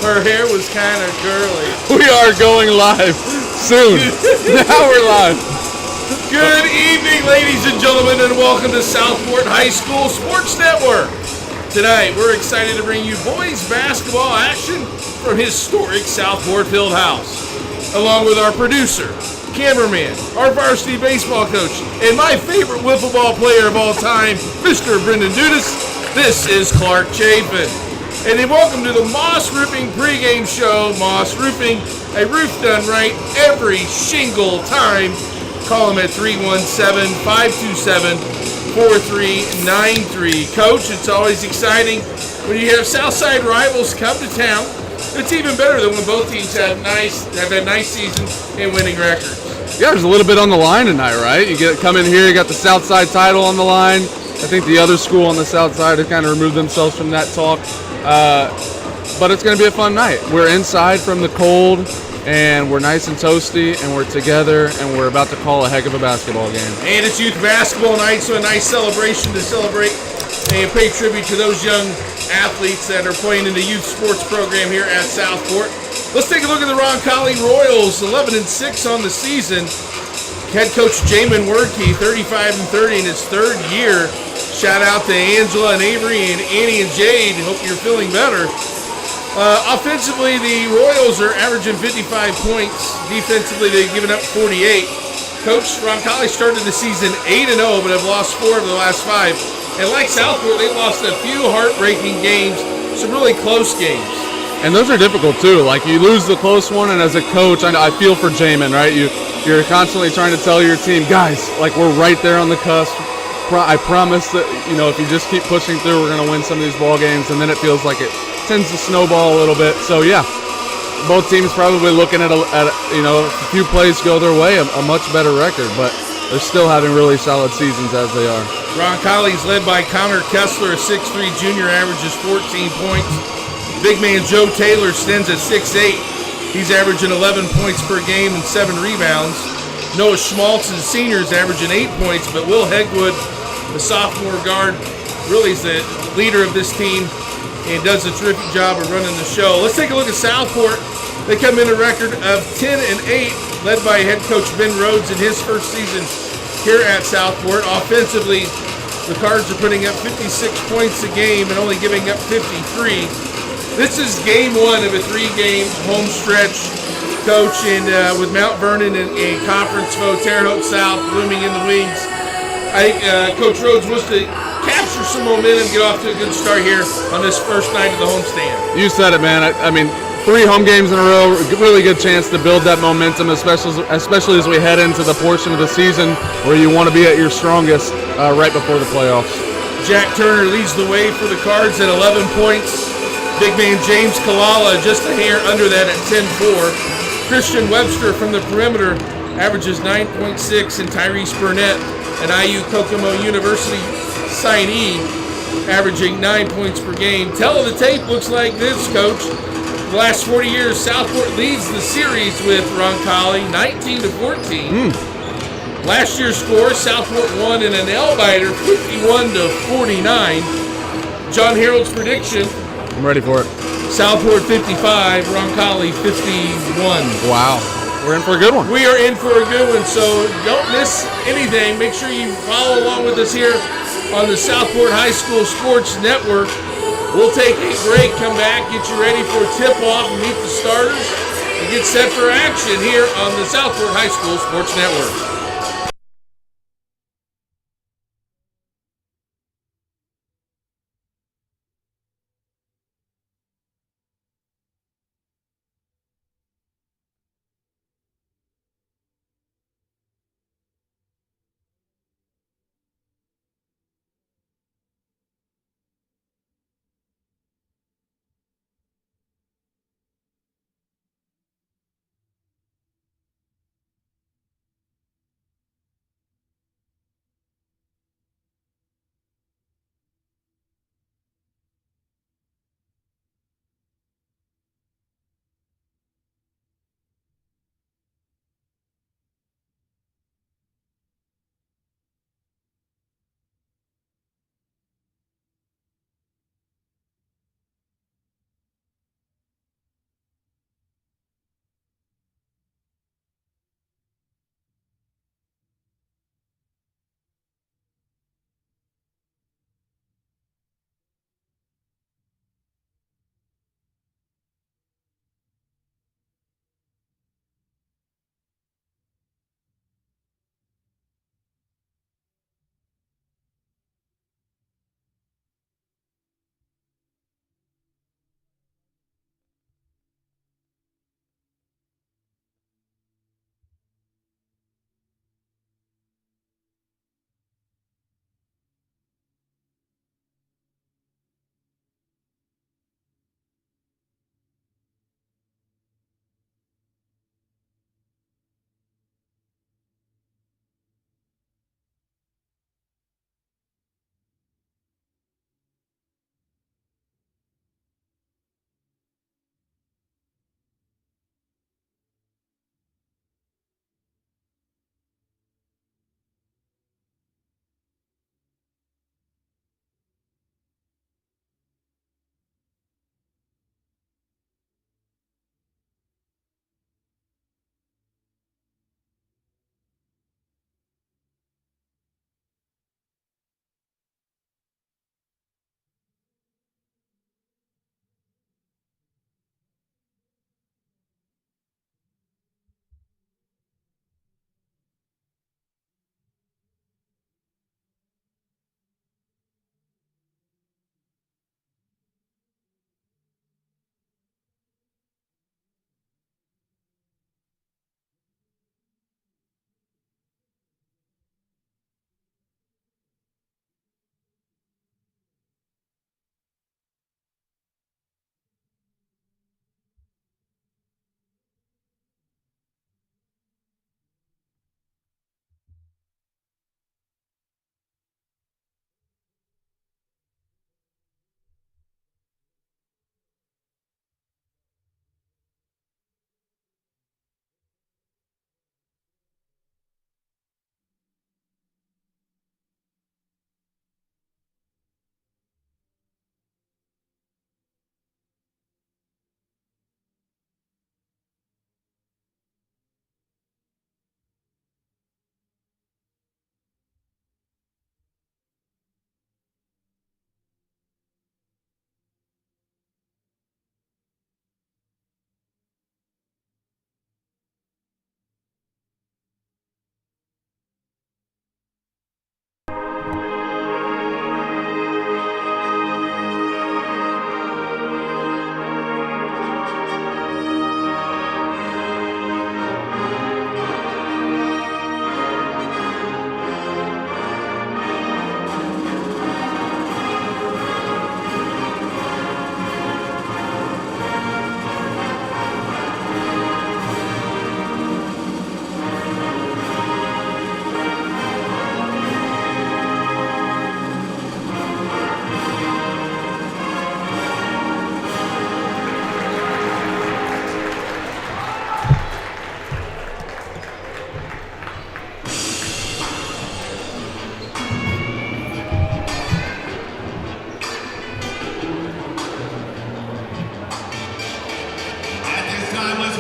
Her hair was kind of curly. We are going live soon. Now we're live. Good evening, ladies and gentlemen, and welcome to Southport High School Sports Network. Tonight, we're excited to bring you boys basketball action from historic Southport Fieldhouse, along with our producer, cameraman, our varsity baseball coach, and my favorite wiffle ball player of all time, Mr. Brendan Dudas. This is Clark Chapin. And then welcome to the Moss Roofing pregame show. Moss Roofing, a roof done right every shingle time. Call them at 317-527-4393. Coach, it's always exciting when you have Southside rivals come to town. It's even better than when both teams have had nice seasons and winning records. Yeah, there's a little bit on the line tonight, right? Come in here, you got the Southside title on the line. I think the other school on the Southside have kind of removed themselves from that talk. But it's going to be a fun night. We're inside from the cold, and we're nice and toasty, and we're together, and we're about to call a heck of a basketball game. And it's youth basketball night, so a nice celebration to celebrate and pay tribute to those young athletes that are playing in the youth sports program here at Southport. Let's take a look at the Roncalli Royals, 11-6 on the season. Head coach Jamin Werke, 35-30 in his third year. Shout out to Angela and Avery and Annie and Jade. Hope you're feeling better. Offensively, the Royals are averaging 55 points. Defensively, they've given up 48. Coach Roncalli started the season 8-0, but have lost 4 of the last 5. And like Southport, they've lost a few heartbreaking games, some really close games. And those are difficult, too. Like, you lose the close one, and as a coach, I feel for Jamin, right? You're constantly trying to tell your team, guys, like, we're right there on the cusp. I promise that, if you just keep pushing through, we're going to win some of these ball games, and then it feels like it tends to snowball a little bit. So, yeah, both teams probably looking at a few plays go their way, a much better record, but they're still having really solid seasons as they are. Roncalli's led by Connor Kessler, a 6'3 junior, averages 14 points. Big man Joe Taylor stands at 6'8". He's averaging 11 points per game and 7 rebounds. Noah Schmaltz, the senior, is averaging 8 points, but Will Hegwood, the sophomore guard, really is the leader of this team and does a terrific job of running the show. Let's take a look at Southport. They come in a record of 10-8, led by head coach Ben Rhodes in his first season here at Southport. Offensively, the Cards are putting up 56 points a game and only giving up 53. This is game 1 of a 3-game home stretch, Coach, and with Mount Vernon and conference foe Terre Haute South looming in the wings. I think Coach Rhodes wants to capture some momentum, get off to a good start here on this first night of the homestand. You said it, man. I mean, 3 home games in a row, really good chance to build that momentum, especially as we head into the portion of the season where you want to be at your strongest right before the playoffs. Jack Turner leads the way for the Cards at 11 points. Big man James Kalala just a hair under that at 10-4. Christian Webster from the perimeter averages 9.6, and Tyrese Burnett, an IU Kokomo University signee, averaging 9 points per game. Tell of the tape looks like this, Coach. The last 40 years, Southport leads the series with Roncalli, 19-14. Last year's score, Southport won in a nail-biter, 51-49. John Harold's prediction. I'm ready for it. Southport 55, Roncalli 51. Wow. We're in for a good one. We are in for a good one, so don't miss anything. Make sure you follow along with us here on the Southport High School Sports Network. We'll take a break, come back, get you ready for tip-off, meet the starters, and get set for action here on the Southport High School Sports Network.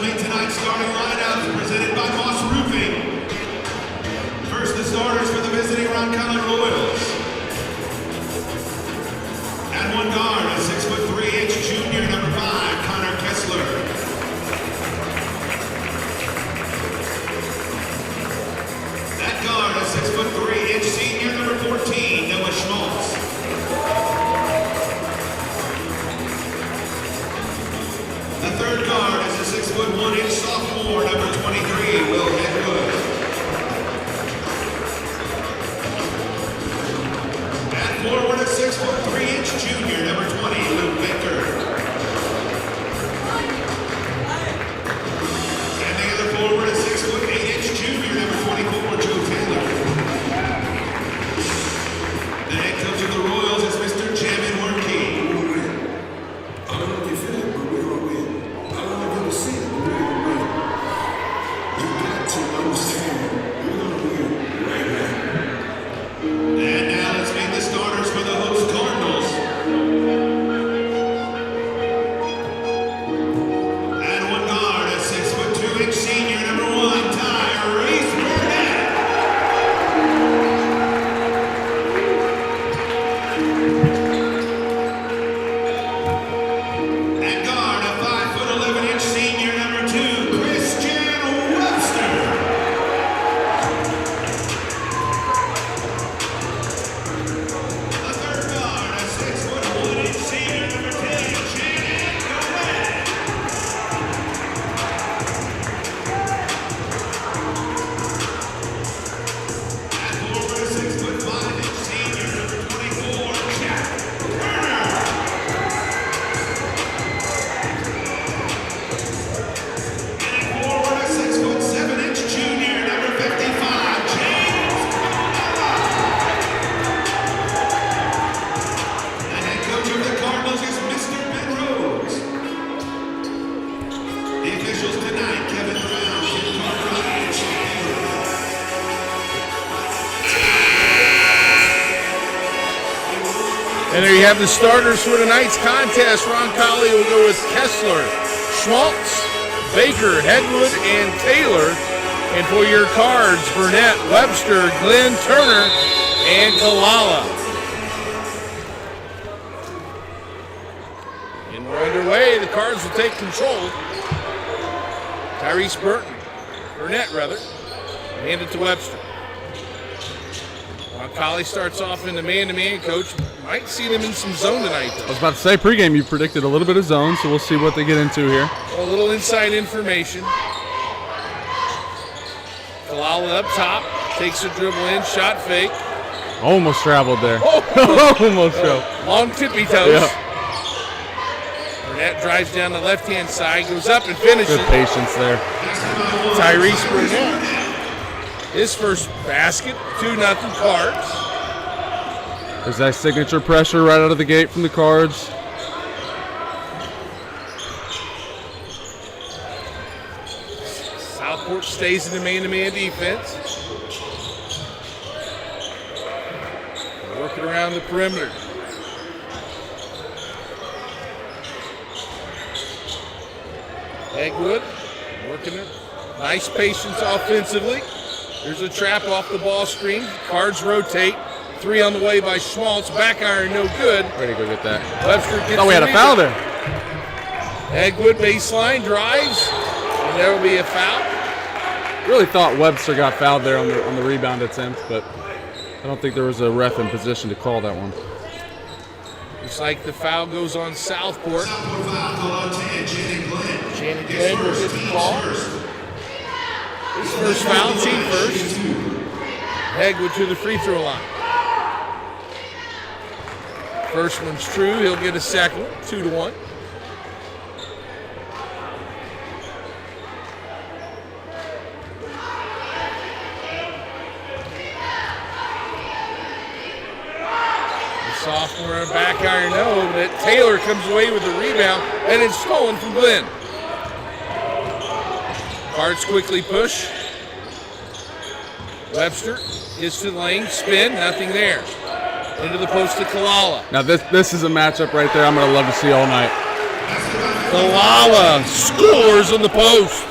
meet tonight's starting lineup presented by Moss Roofing. First, the starters for the visiting Roncalli Royals. At one guard, a 6'3" junior, number 5, Connor Kessler. At guard, a 6'3" senior, number 14, Noah Schmaltz. The third guard is a 6'1" sophomore, number 23, Will Hedwood. At forward, a 6'3" junior, number 20, Luke Victor. And the other forward, a 6'8" junior, number 24, Joe Taylor. The head coach of the Royals is Mr. Jamin Workey. I don't know if you feel it, but we're gonna win. I don't know if you can see it, but we're gonna win. You got to understand, we're gonna win right now. And now let's meet the starters for the host Cardinals. And one guard, a 6'2" senior, number 1, Tyrese Burnett. And guard, a 5'11" senior, number 2, Christian Webster. The third guard, a 6'1" senior, number 10, Shannon Goulet. At forward, a 6'5" senior, number 24, Jack Turner. And at forward, a 6'7" junior, number 55, James Caldera. The head coach of the Cardinals is Mr. Ben Rose. The officials tonight, Kevin Brown, Jim Cartwright, and Sean Taylor. And there you have the starters for tonight's contest. Roncalli will go with Kessler, Schmaltz, Baker, Hedwood, and Taylor. And for your cards, Burnett, Webster, Glenn, Turner, and Kalala. And we're underway. The Cards will take control. Tyrese Burnett, hand it to Webster. Roncalli starts off in the man-to-man. Coach might see them in some zone tonight, I though. was about to say pregame you predicted a little bit of zone, so we'll see what they get into here. A little inside information. Kalala up top, takes a dribble in, shot fake. Almost traveled there. Almost traveled. Long tippy toes. Yeah. Burnett drives down the left-hand side, goes up and finishes. Good patience there. Tyrese Burnett. His first basket, 2-0 Cards. There's that signature pressure right out of the gate from the Cards. Southport stays in the man-to-man defense. Working around the perimeter. Eggwood working it. Nice patience offensively. There's a trap off the ball screen. Cards rotate. 3 on the way by Schmaltz. Back iron, no good. Way to go get that. Webster gets Oh, we had a the foul rebound. there. Eggwood baseline drives, and there will be a foul. Really thought Webster got fouled there on the rebound attempt, but I don't think there was a ref in position to call that one. Looks like the foul goes on Southport. Southport foul called on Shannon Glenn. Shannon His Glenn will first, get the team's ball. first. His first foul, team first. Eggwood to the free throw line. First one's true. He'll get a second. 2-1. The sophomore back iron, no, but Taylor comes away with the rebound, and it's stolen from Glenn. Cards quickly push. Webster gets to the lane, spin, nothing there. Into the post to Kalala. Now this is a matchup right there I'm going to love to see all night. Kalala scores on the post.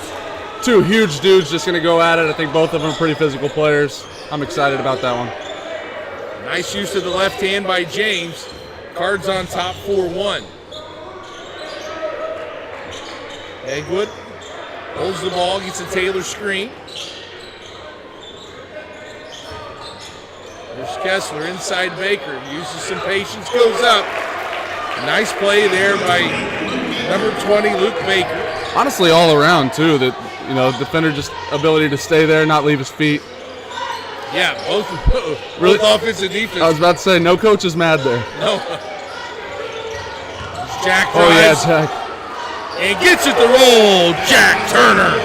Two huge dudes just going to go at it. I think both of them are pretty physical players. I'm excited about that one. Nice use of the left hand by James. Cards on top 4-1. Eggwood holds the ball, gets a Taylor screen. There's Kessler inside Baker. Uses some patience, goes up. Nice play there by number 20, Luke Baker. Honestly, all around, too. That, defender just ability to stay there, not leave his feet. Yeah, both Really? offense and defense. I was about to say, no coach is mad there. No. Jack Oh, yeah, drives Jack. and gets it to roll. Jack Turner.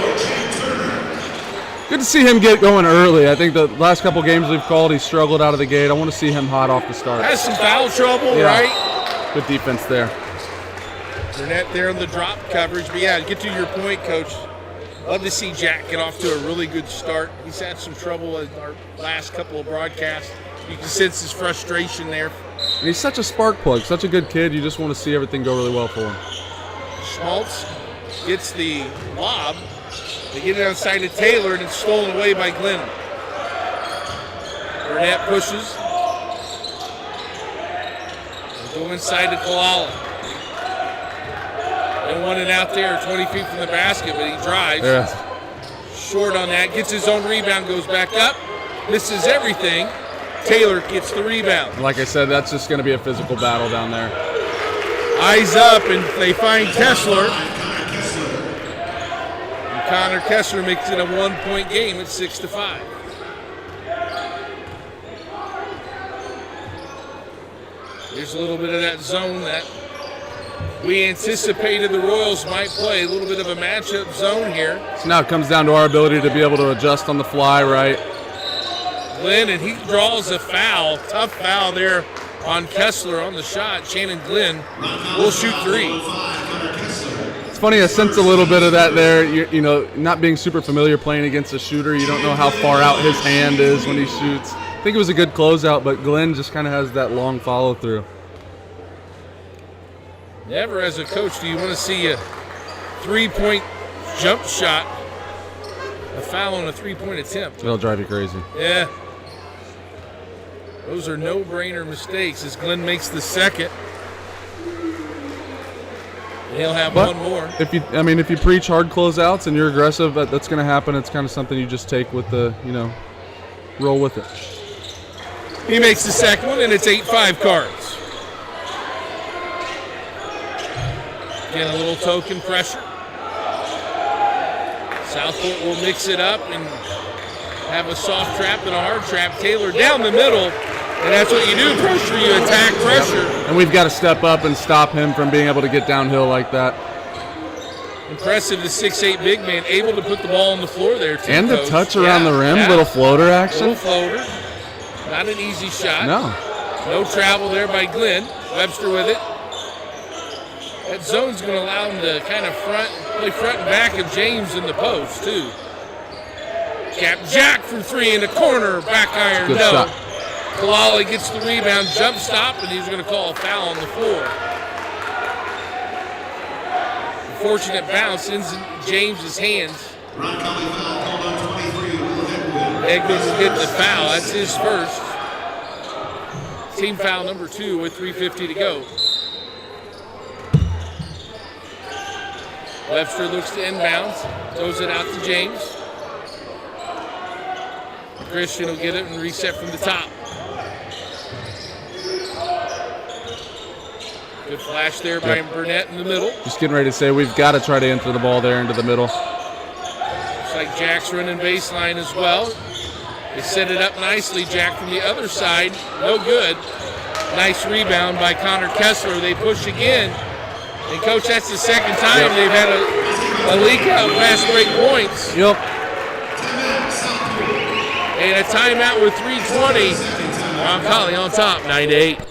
Good to see him get going early. I think the last couple games we've called, he struggled out of the gate. I want to see him hot off the start. Has some foul trouble, Yeah. right? Good defense there. Burnett there on the drop coverage. But yeah, get to your point, Coach. Love to see Jack get off to a really good start. He's had some trouble in our last couple of broadcasts. You can sense his frustration there. And he's such a spark plug, such a good kid. You just want to see everything go really well for him. Schmaltz gets the lob. They get it outside to Taylor, and it's stolen away by Glenn. Burnett pushes. They go inside to Kalala. They want it out there 20 feet from the basket, but he drives. Yeah. Short on that, gets his own rebound, goes back up, misses everything. Taylor gets the rebound. Like I said, that's just going to be a physical battle down there. Eyes up, and they find Kessler. And Connor Kessler makes it a 1-point game at 6-5. There's a little bit of that zone that we anticipated the Royals might play. A little bit of a matchup zone here. So now it comes down to our ability to be able to adjust on the fly, right? Glenn, and he draws a foul. Tough foul there on Kessler on the shot. Shannon Glenn will shoot three. It's funny, I sense a little bit of that there. Not being super familiar playing against a shooter, you don't know how far out his hand is when he shoots. I think it was a good closeout, but Glenn just kind of has that long follow-through. Never as a coach do you want to see a three-point jump shot, a foul on a three-point attempt. It'll drive you crazy. Yeah. Those are no-brainer mistakes as Glenn makes the second. He'll have one more. If you preach hard closeouts and you're aggressive, that's going to happen. It's kind of something you just take with the, roll with it. He makes the second one, and it's 8-5 Cards. Again, a little token pressure. Southport will mix it up and have a soft trap and a hard trap. Taylor down the middle, and that's what you do. Pressure, you attack pressure. Yep. And we've got to step up and stop him from being able to get downhill like that. Impressive, the 6'8" big man, able to put the ball on the floor there, too. And the Coach. touch around the rim, little floater action. Little floater. Not an easy shot. No. No travel there by Glenn. Webster with it. That zone's going to allow him to kind of play front and back of James in the post, too. Cap Jack from three in the corner. Back iron, Good no. shot. Kalala gets the rebound, jump stop, and he's going to call a foul on the floor. Fortunate bounce ends in James's hands. Roncalli foul called on 23, Will Eggman will get the foul. That's his first. Team foul number 2 with 3:50 to go. Webster looks to inbounds, throws it out to James. Christian will get it and reset from the top. Good flash there by Burnett in the middle. Just getting ready to say we've got to try to enter the ball there into the middle. Looks like Jack's running baseline as well. They set it up nicely. Jack from the other side, no good. Nice rebound by Connor Kessler. They push again. And, Coach, that's the second time they've had a leak out fast break points. Yep. And a timeout with 3:20. Roncalli on top, 9-8.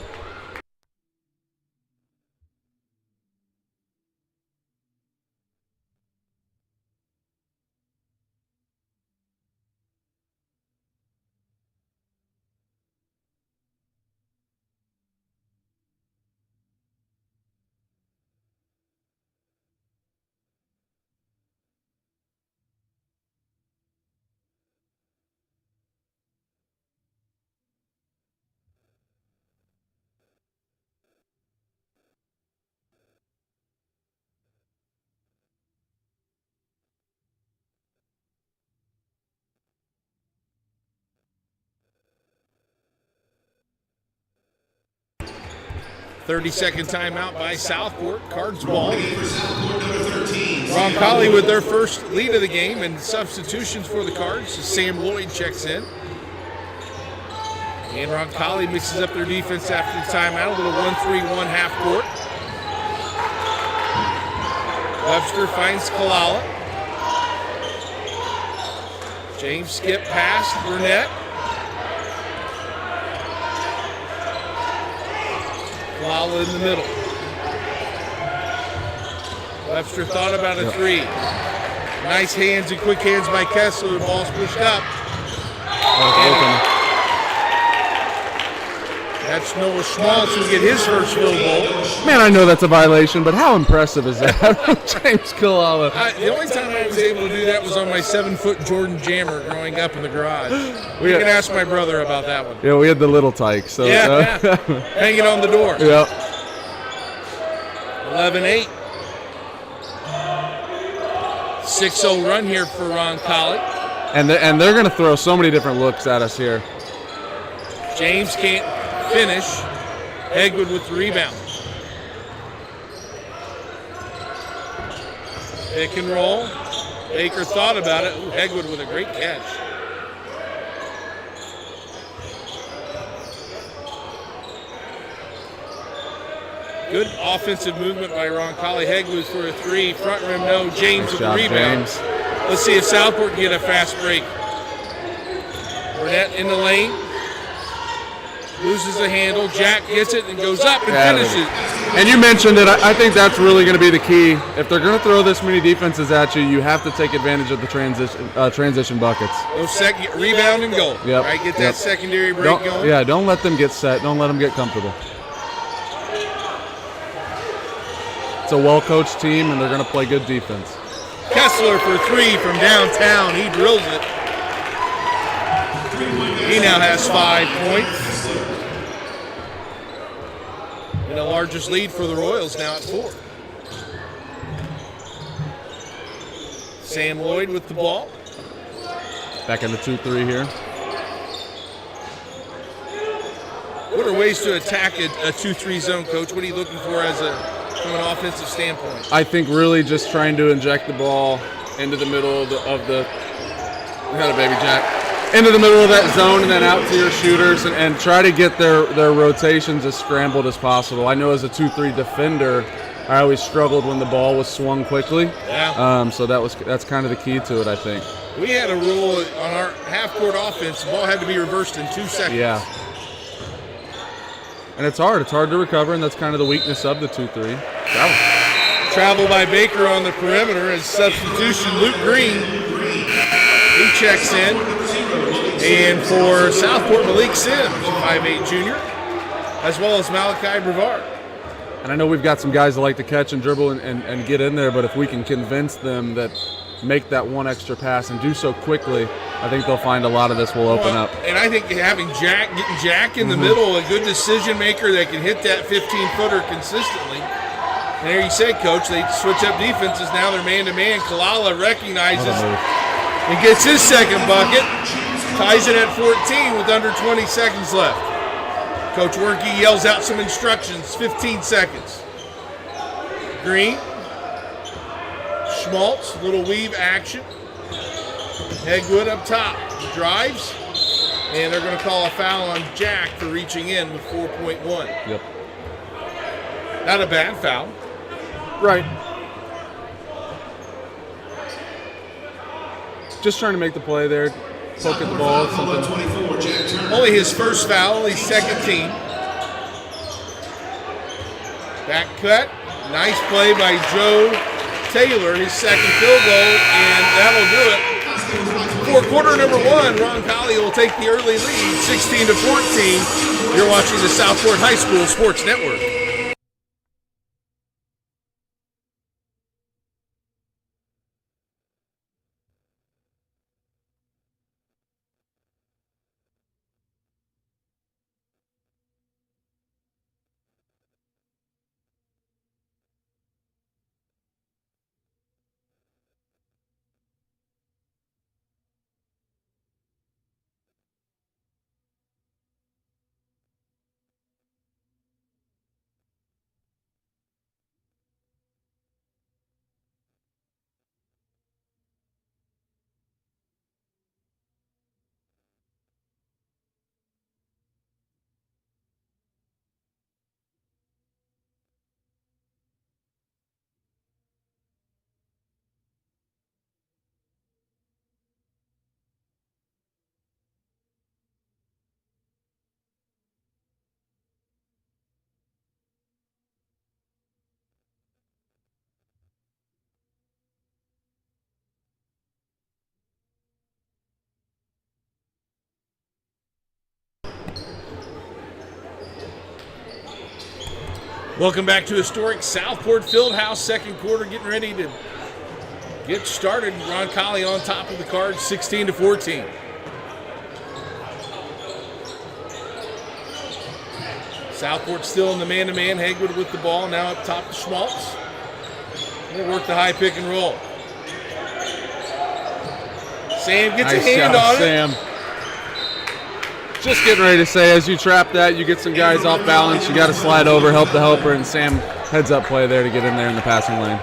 30-second timeout by Southport. Cards ball. Roncalli with their first lead of the game, and substitutions for the Cards. Sam Lloyd checks in. And Roncalli mixes up their defense after the timeout. A little 1-3-1 half court. Webster finds Kalala. James skip past Burnett. Kalala in the middle. Webster thought about a three. Nice hands and quick hands by Kessler. The ball's pushed up. That's Noah Schmaltz who get his first field goal. Man, I know that's a violation, but how impressive is that from James Kalala? The only time I was able to do that was on my 7-foot Jordan Jammer growing up in the garage. You can ask my brother about that one. Yeah, we had the little tyke. So, yeah. Hanging on the door. Yep. 11-8. 6-0 run here for Roncalli. And they're going to throw so many different looks at us here. James can't finish. Hegwood with the rebound. Pick and roll. Baker thought about it. Ooh, Hegwood with a great catch. Good offensive movement by Roncalli. Hegwood for a three. Front rim, no. James with the rebound. James. Let's see if Southport can get a fast break. Burnett in the lane. Loses the handle. Jack gets it and goes up and finishes. And you mentioned it. I think that's really going to be the key. If they're going to throw this many defenses at you, you have to take advantage of the transition buckets. Those rebound and goal. Yep. Right, get that secondary break going. Yeah, don't let them get set. Don't let them get comfortable. It's a well-coached team, and they're going to play good defense. Kessler for three from downtown. He drills it. He now has 5 points. And the largest lead for the Royals now at 4. Sam Lloyd with the ball. Back in the 2-3 here. What are ways to attack a 2-3 zone, Coach? What are you looking for from an offensive standpoint? I think really just trying to inject the ball into the middle of the we got a baby Jack. Into the middle of that zone and then out to your shooters and try to get their rotations as scrambled as possible. I know as a 2-3 defender, I always struggled when the ball was swung quickly. Yeah. So that's kind of the key to it, I think. We had a rule on our half-court offense. The ball had to be reversed in 2 seconds. Yeah. And it's hard. It's hard to recover, and that's kind of the weakness of the 2-3. Travel by Baker on the perimeter as substitution. Luke Green, he checks in. And for Southport, Malik Sims, 5'8 junior, as well as Malachi Brevard. And I know we've got some guys that like to catch and dribble and get in there, but if we can convince them that make that one extra pass and do so quickly, I think they'll find a lot of this will open up. And I think getting Jack in the middle, a good decision maker that can hit that 15-footer consistently. And there you say, Coach, they switch up defenses. Now they're man-to-man. Kalala recognizes and gets his second bucket. Ties it at 14 with under 20 seconds left. Coach Werke yells out some instructions, 15 seconds. Green. Schmaltz, little weave action. Hegwood up top. Drives. And they're going to call a foul on Jack for reaching in with 4.1. Yep. Not a bad foul. Right. Just trying to make the play there. Poke at the ball. Only his first foul, only second team. Back cut. Nice play by Joe Taylor, his second field goal, and that'll do it. For quarter number 1, Roncalli will take the early lead, 16-14. You're watching the Southport High School Sports Network. Welcome back to historic Southport Fieldhouse. Second quarter, getting ready to get started. Roncalli on top of the card, 16-14. Southport still in the man-to-man. Hagwood with the ball, now up top to Schmaltz. They work the high pick and roll. Sam gets a hand on it. Sam. Just getting ready to say, as you trap that, you get some guys off balance. You got to slide over, help the helper, and Sam heads up play there to get in there in the passing lane.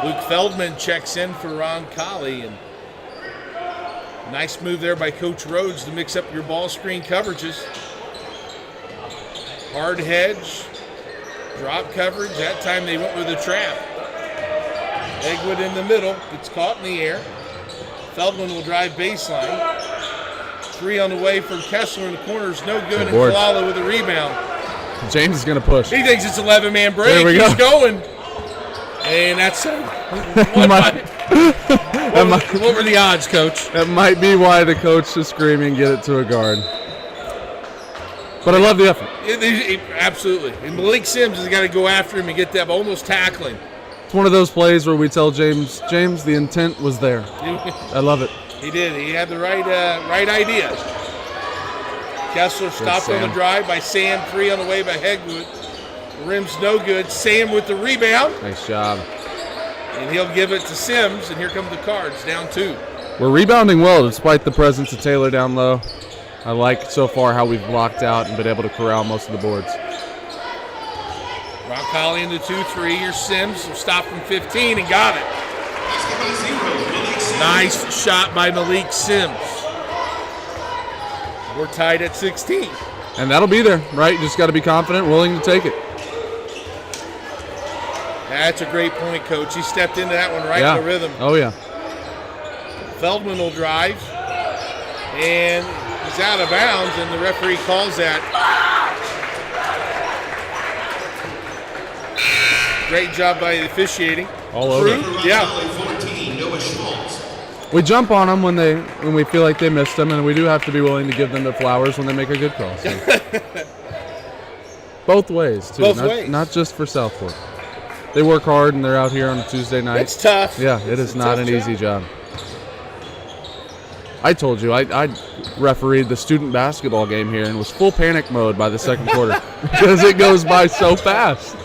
Luke Feldman checks in for Roncalli, and nice move there by Coach Rhodes to mix up your ball screen coverages. Hard hedge, drop coverage. That time they went with a trap. Hagwood in the middle, gets caught in the air. Feldman will drive baseline. Three on the way from Kessler in the corner is no good, and Kalala with a rebound. James is going to push. He thinks it's 11-man break. There we He's go. going. And that's what were the odds, Coach? That might be why the coach is screaming, get it to a guard. But I love the effort. Absolutely. And Malik Sims has got to go after him and get that almost tackling. It's one of those plays where we tell James, the intent was there. I love it. He did. He had the right idea. Kessler stopped on the drive by Sam. Three on the way by Hagwood. The rim's no good. Sam with the rebound. Nice job. And he'll give it to Sims, and here come the Cards, down 2. We're rebounding well despite the presence of Taylor down low. I like so far how we've blocked out and been able to corral most of the boards. Roncalli in the 2-3. Here's Sims. Stopped from 15 and got it. Nice shot by Malik Sims. We're tied at 16. And that'll be there, right? You just got to be confident, willing to take it. That's a great point, Coach. He stepped into that one right in the rhythm. Oh, yeah. Feldman will drive. And he's out of bounds, and the referee calls that. Great job by the officiating. All over. Yeah. We jump on them when we feel like they missed them, and we do have to be willing to give them their flowers when they make a good call. So. Both ways, too. Both ways. Not just for Southport. They work hard, and they're out here on a Tuesday night. It's tough. Yeah, it is not an easy job. I told you, I refereed the student basketball game here and was full panic mode by the second quarter because it goes by so fast.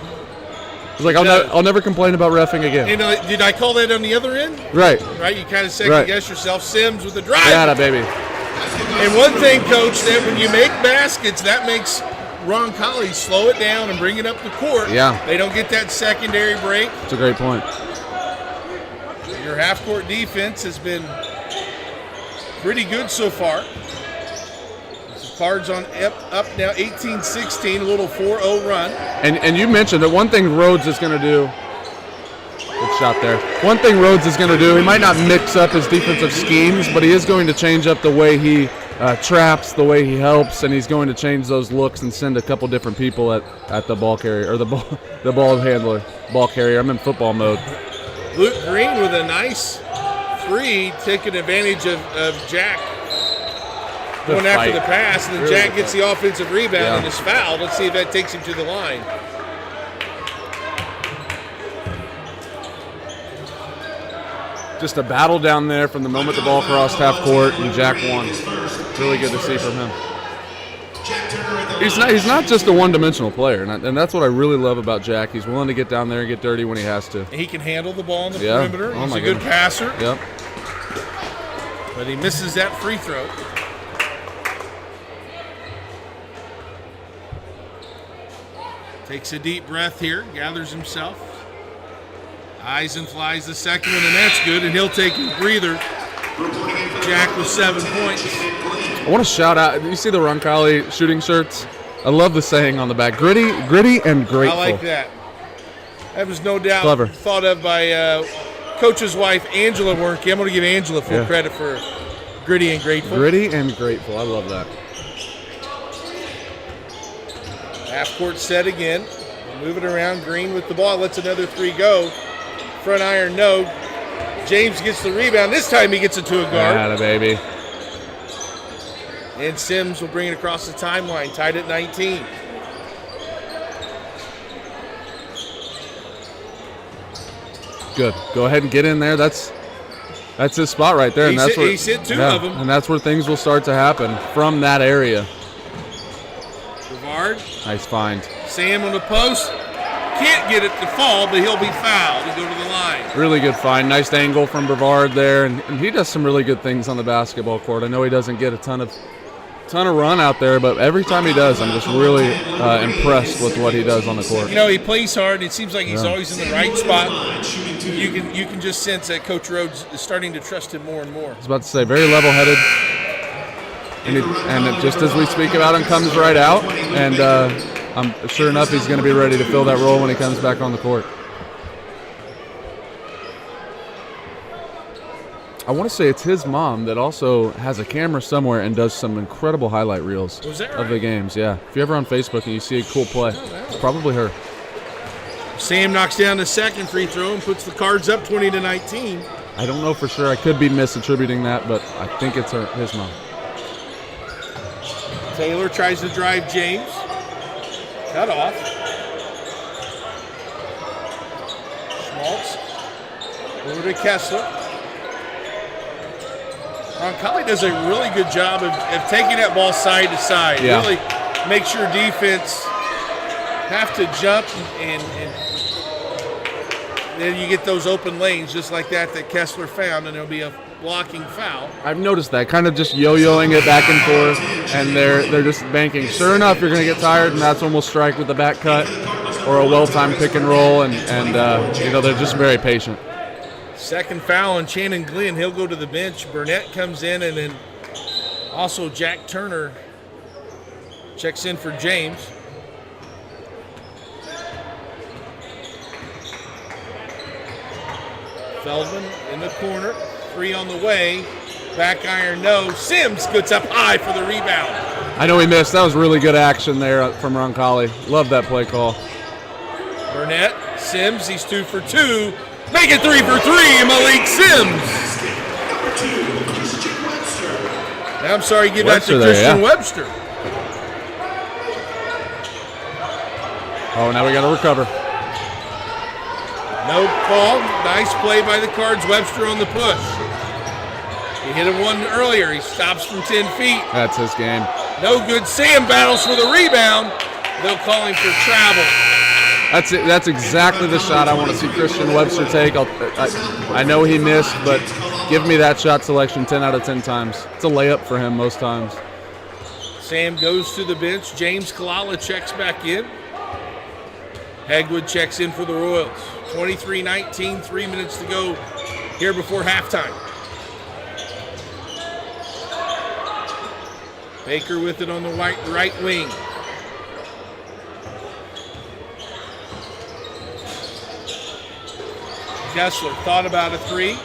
It's like, I'll never complain about reffing again. You know, did I call that on the other end? Right. Right, you kind of second-guess yourself. Sims with the drive. Yeah, baby. And one thing, Coach, that when you make baskets, that makes Roncalli slow it down and bring it up the court. Yeah. They don't get that secondary break. That's a great point. Your half-court defense has been pretty good so far. Cards on up now, 18-16, a little 4-0 run. And you mentioned that one thing Rhodes is going to do. Good shot there. One thing Rhodes is going to do, he might not mix up his defensive schemes, but he is going to change up the way he traps, the way he helps, and he's going to change those looks and send a couple different people at the ball carrier, or the ball handler, ball carrier. I'm in football mode. Luke Green with a nice three, taking advantage of Jack going after the pass, and then really Jack gets the offensive rebound and is fouled. Let's see if that takes him to the line. Just a battle down there from the moment the ball crossed half court, and Jack won. Really good to see from him. He's not just a one-dimensional player, and that's what I really love about Jack. He's willing to get down there and get dirty when he has to. He can handle the ball on the perimeter. He's a good passer. Yep. But he misses that free throw. Takes a deep breath here, gathers himself. Eyes and flies the second one, and that's good, and he'll take his breather. Jack with 7 points. I want to shout out, you see the Roncalli shooting shirts? I love the saying on the back, gritty and grateful. I like that. That was no doubt Clever. Thought of by Coach's wife, Angela Wernke. I'm going to give Angela full credit for gritty and grateful. Gritty and grateful, I love that. Half court set again. Move it around. Green with the ball. Lets another three go. Front iron, no. James gets the rebound. This time he gets it to a guard. Atta baby. And Sims will bring it across the timeline. Tied at 19. good. Go ahead and get in there. That's his spot right there. And that's where he's hit 2 of them. And that's where things will start to happen from that area. Brevard. Nice find. Sam on the post. Can't get it to fall, but he'll be fouled and go to the line. Really good find. Nice angle from Brevard there. And he does some really good things on the basketball court. I know he doesn't get a ton of run out there, but every time he does, I'm just really impressed with what he does on the court. You know, he plays hard. It seems like he's always in the right spot. You can just sense that Coach Rhodes is starting to trust him more and more. I was about to say, very level-headed. And it, just as we speak about him, comes right out. And sure enough, he's going to be ready to fill that role when he comes back on the court. I want to say it's his mom that also has a camera somewhere and does some incredible highlight reels of the games. Yeah, if you're ever on Facebook and you see a cool play, it's probably her. Sam knocks down the second free throw and puts the Cards up 20-19. I don't know for sure. I could be misattributing that, but I think it's his mom. Taylor tries to drive James. Cut off. Schmaltz. Over to Kessler. Roncalli does a really good job of taking that ball side to side. Yeah. Really makes your defense have to jump, and then you get those open lanes just like that Kessler found, and there'll be a blocking foul. I've noticed that, kind of just yo-yoing it back and forth, and they're just banking. Sure enough, you're going to get tired, and that's when we'll strike with the back cut or a well-timed pick and roll, and they're just very patient. Second foul on Shannon Glenn. He'll go to the bench. Burnett comes in, and then also Jack Turner checks in for James. Feldman in the corner. 3 on the way. Back iron, no. Sims gets up high for the rebound. I know he missed. That was really good action there from Roncalli. Love that play call. Burnett, Sims, he's 2 for 2. Make it 3 for 3, Malik Sims. I'm sorry, give that to Christian Webster. Oh, now we got to recover. No call. Nice play by the Cards. Webster on the push. He hit him one earlier. He stops from 10 feet. That's his game. No good. Sam battles for the rebound. They'll call him for travel. That's it. That's exactly the shot I want to see Christian Webster take. I know he missed, but give me that shot selection 10 out of 10 times. It's a layup for him most times. Sam goes to the bench. James Kalala checks back in. Hegwood checks in for the Royals. 23-19, 3 minutes to go here before halftime. Baker with it on the right wing. Kessler thought about a 3.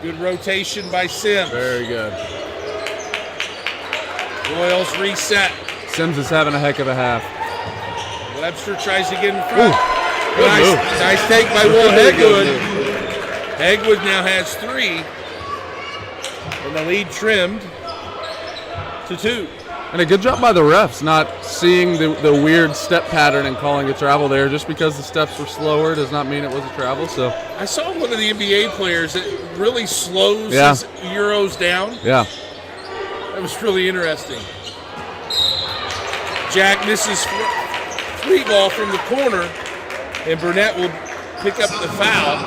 Good rotation by Sims. Very good. Royals reset. Sims is having a heck of a half. Webster tries to get in front. Good move. Nice take by Will Hegwood. Hegwood now has 3. And the lead trimmed to 2. And a good job by the refs not seeing the weird step pattern and calling a travel there. Just because the steps were slower does not mean it was a travel. So I saw one of the NBA players that really slows his Euros down. Yeah. That was really interesting. Jack misses free ball from the corner, and Burnett will pick up the foul.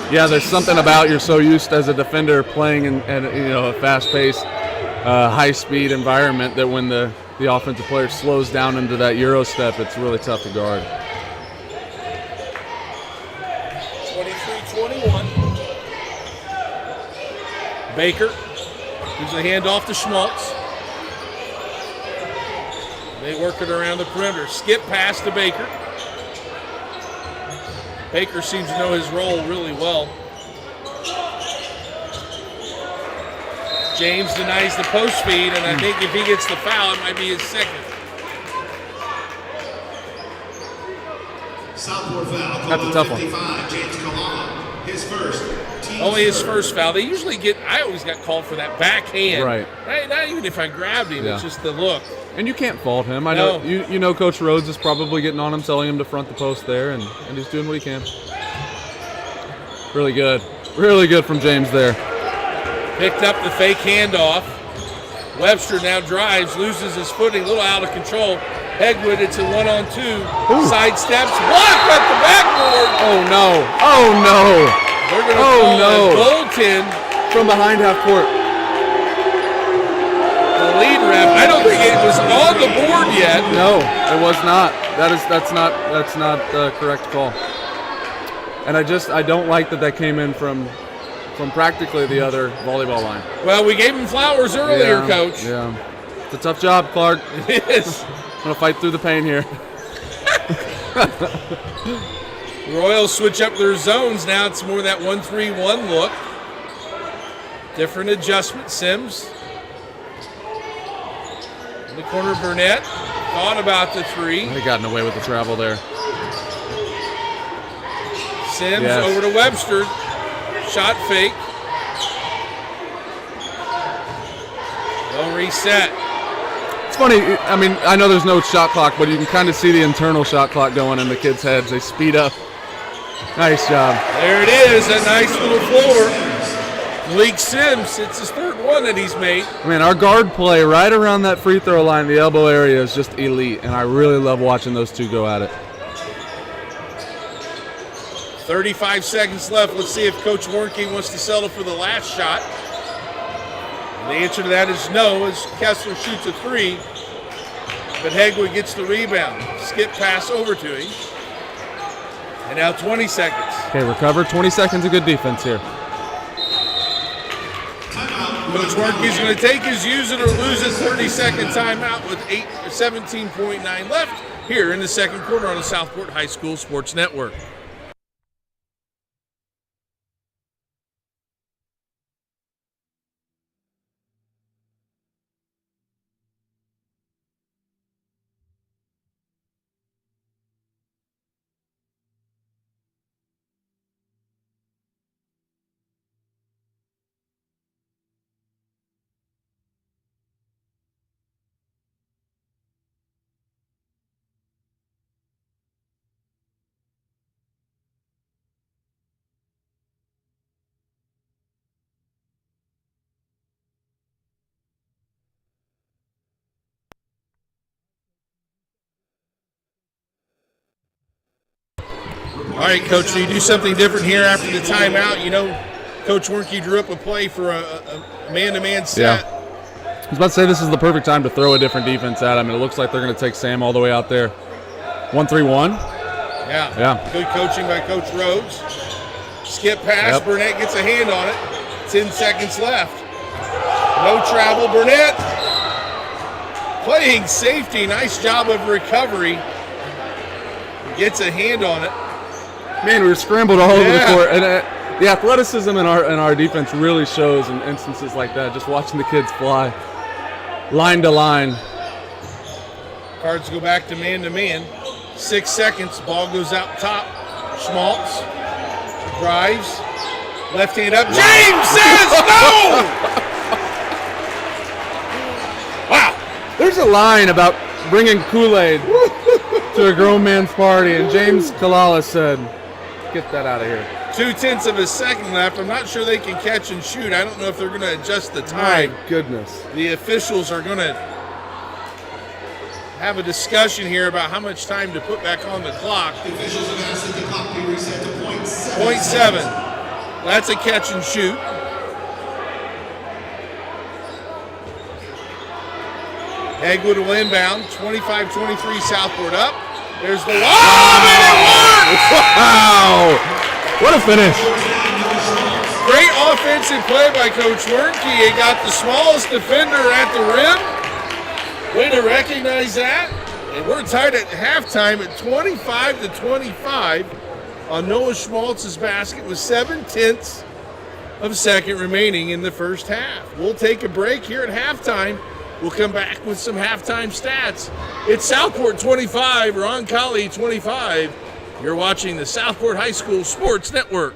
Yeah, there's something about you're so used as a defender playing in a fast-paced, high-speed environment that when the offensive player slows down into that Euro step, it's really tough to guard. 23-21. Baker gives a handoff to Schmaltz. They work it around the perimeter. Skip pass to Baker. Baker seems to know his role really well. James denies the post feed, and I think if he gets the foul, it might be his second. Southport foul. That's a tough one. 55, James Kalala. His first, team Only his first foul. They usually I always got called for that backhand. Right. Not even if I grabbed him, Yeah. it's just the look. And you can't fault him. I know No. you know Coach Rhodes is probably getting on him, telling him to front the post there, and he's doing what he can. Really good. Really good from James there. Picked up the fake handoff. Webster now drives, loses his footing, a little out of control. Hegwood, it's a 1-on-2. Sidesteps, blocked at the backboard. Oh no! Oh no! They're going to call a goaltend. From behind half court. The lead ref. I don't think it was on the board yet. No, it was not. That's not the correct call. And I don't like that came in from practically the other volleyball line. Well, we gave him flowers earlier, Coach. Yeah. It's a tough job, Clark. It is. I'm gonna fight through the pain here. Royals switch up their zones now. It's more that 1-3-1 look. Different adjustment, Sims. In the corner, Burnett. Thought about the three. They gotten away with the travel there. Sims Yes. over to Webster. Shot fake. Low reset. It's funny. I mean, I know there's no shot clock, but you can kind of see the internal shot clock going in the kids' heads. They speed up. Nice job. There it is. A nice little floor. Malik Sims, it's his third one that he's made. Man, our guard play right around that free throw line, the elbow area, is just elite, and I really love watching those two go at it. 35 seconds left. Let's see if Coach Warnke wants to settle for the last shot. And the answer to that is no, as Kessler shoots a three. But Hegwood gets the rebound. Skip pass over to him. And now 20 seconds. Okay, recover. 20 seconds of good defense here. Coach Warnke's going to take his use it or lose it 30-second timeout with 17.9 left here in the second quarter on the Southport High School Sports Network. All right, Coach, so you do something different here after the timeout. You know, Coach Warnke drew up a play for a man-to-man set. Yeah. I was about to say this is the perfect time to throw a different defense at him. It looks like they're going to take Sam all the way out there. 1-3-1. Yeah. Good coaching by Coach Rhodes. Skip pass. Yep. Burnett gets a hand on it. 10 seconds left. No travel. Burnett playing safety. Nice job of recovery. Gets a hand on it. Man, we were scrambled all over the court. And the athleticism in our defense really shows in instances like that, just watching the kids fly line to line. Cards go back to man. 6 seconds. Ball goes out top. Schmaltz drives. Left hand up. James says no! Wow. There's a line about bringing Kool-Aid to a grown man's party, and James Kalala said, get that out of here. 2/10 of a second left. I'm not sure they can catch and shoot. I don't know if they're going to adjust the time. My goodness. The officials are going to have a discussion here about how much time to put back on the clock. The officials have asked that the clock be reset to .7. That's a catch and shoot. Hegwood will inbound. 25-23 Southport up. There's the lob, and it works! Wow! What a finish. Great offensive play by Coach Warnke. He got the smallest defender at the rim. Way to recognize that. And we're tied at halftime at 25-25 on Noah Schmaltz's basket with 7/10 of a second remaining in the first half. We'll take a break here at halftime. We'll come back with some halftime stats. It's Southport 25, Roncalli 25. You're watching the Southport High School Sports Network.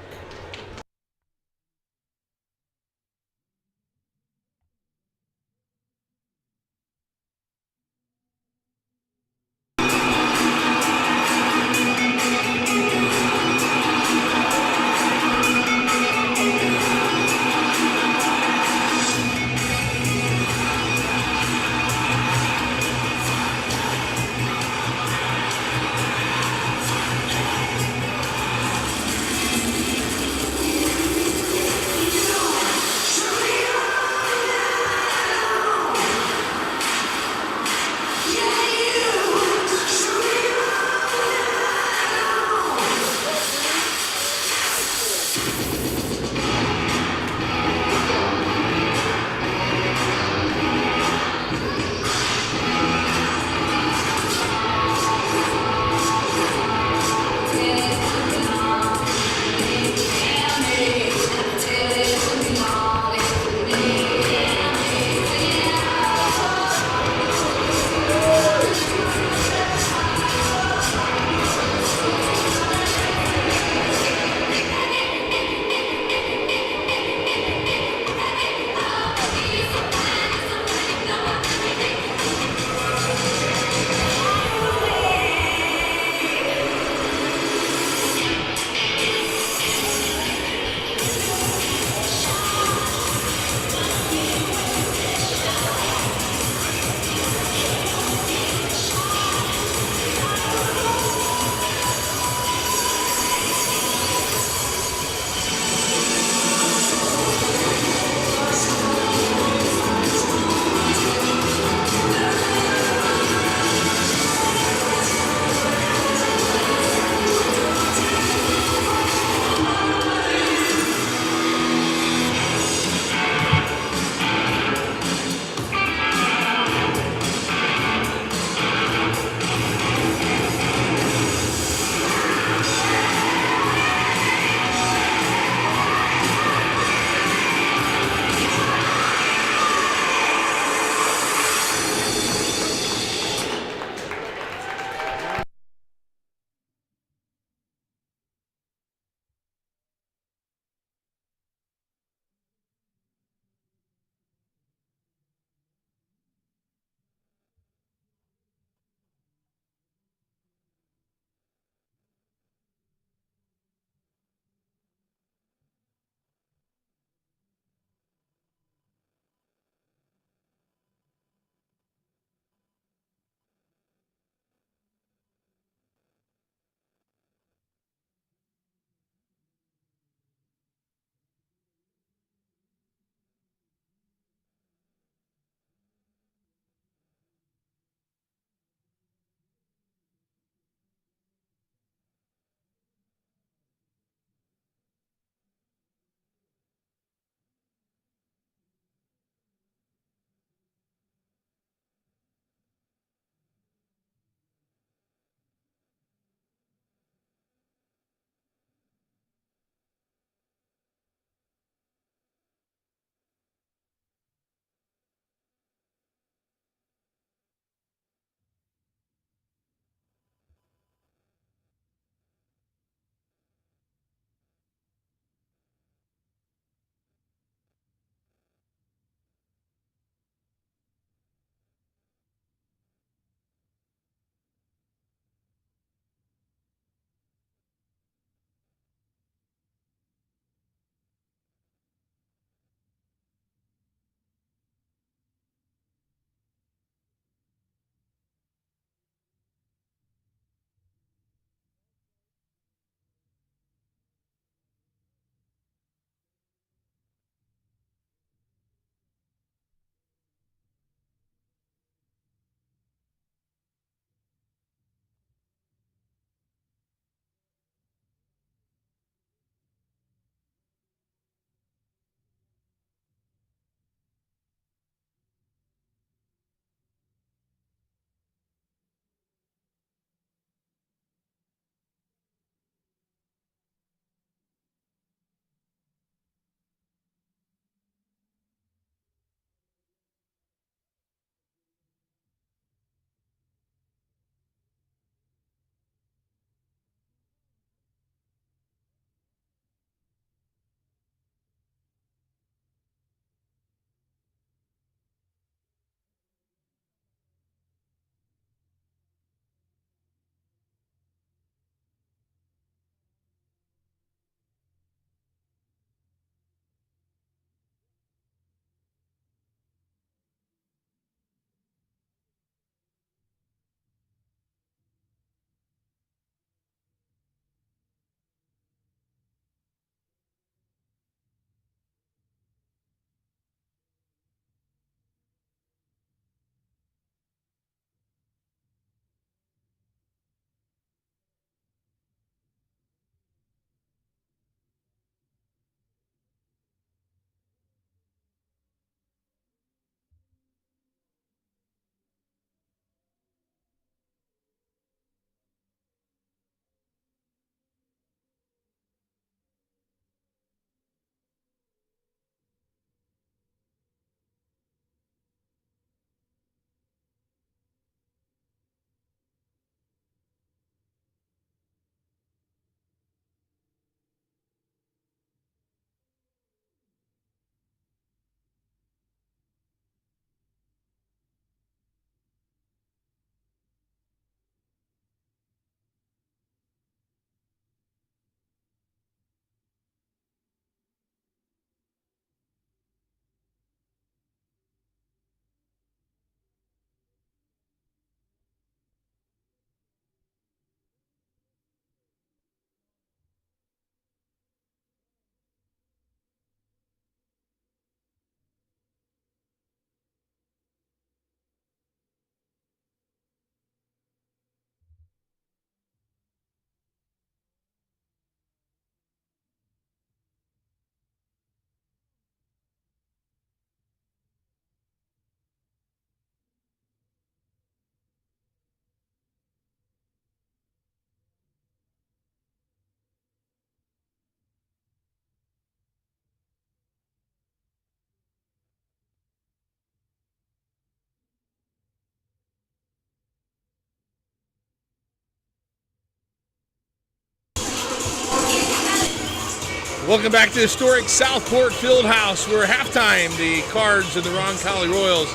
Welcome back to historic Southport Fieldhouse, where halftime the Cards and the Roncalli Royals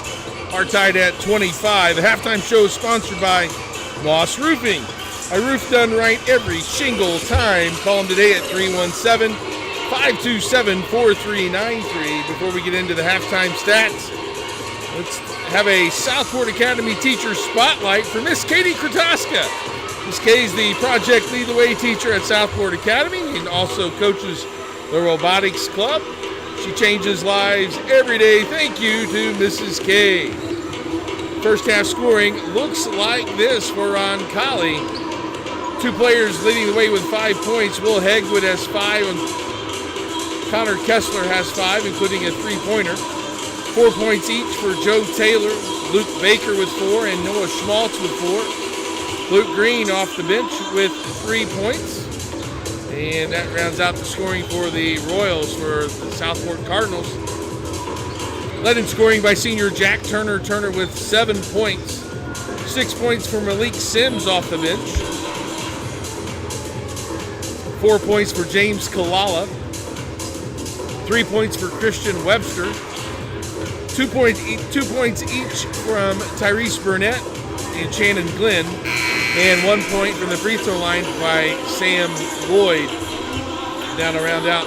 are tied at 25. The halftime show is sponsored by Moss Roofing. A roof done right every single time. Call them today at 317-527-4393. Before we get into the halftime stats, let's have a Southport Academy teacher spotlight for Miss Katie Kratoska. Miss Kay is the Project Lead the Way teacher at Southport Academy and also coaches the Robotics Club. She changes lives every day. Thank you to Mrs. K. First half scoring looks like this for Roncalli. Two players leading the way with 5 points. Will Hegwood has 5 and Connor Kessler has 5, including a three-pointer. 4 points each for Joe Taylor, Luke Baker with 4, and Noah Schmaltz with 4. Luke Green off the bench with 3 points. And that rounds out the scoring for the Royals for the Southport Cardinals. Led in scoring by senior Jack Turner. Turner with 7 points. 6 points for Malik Sims off the bench. 4 points for James Kalala. 3 points for Christian Webster. 2 points each from Tyrese Burnett and Shannon Glenn. And 1 point from the free throw line by Sam Lloyd. Down to round out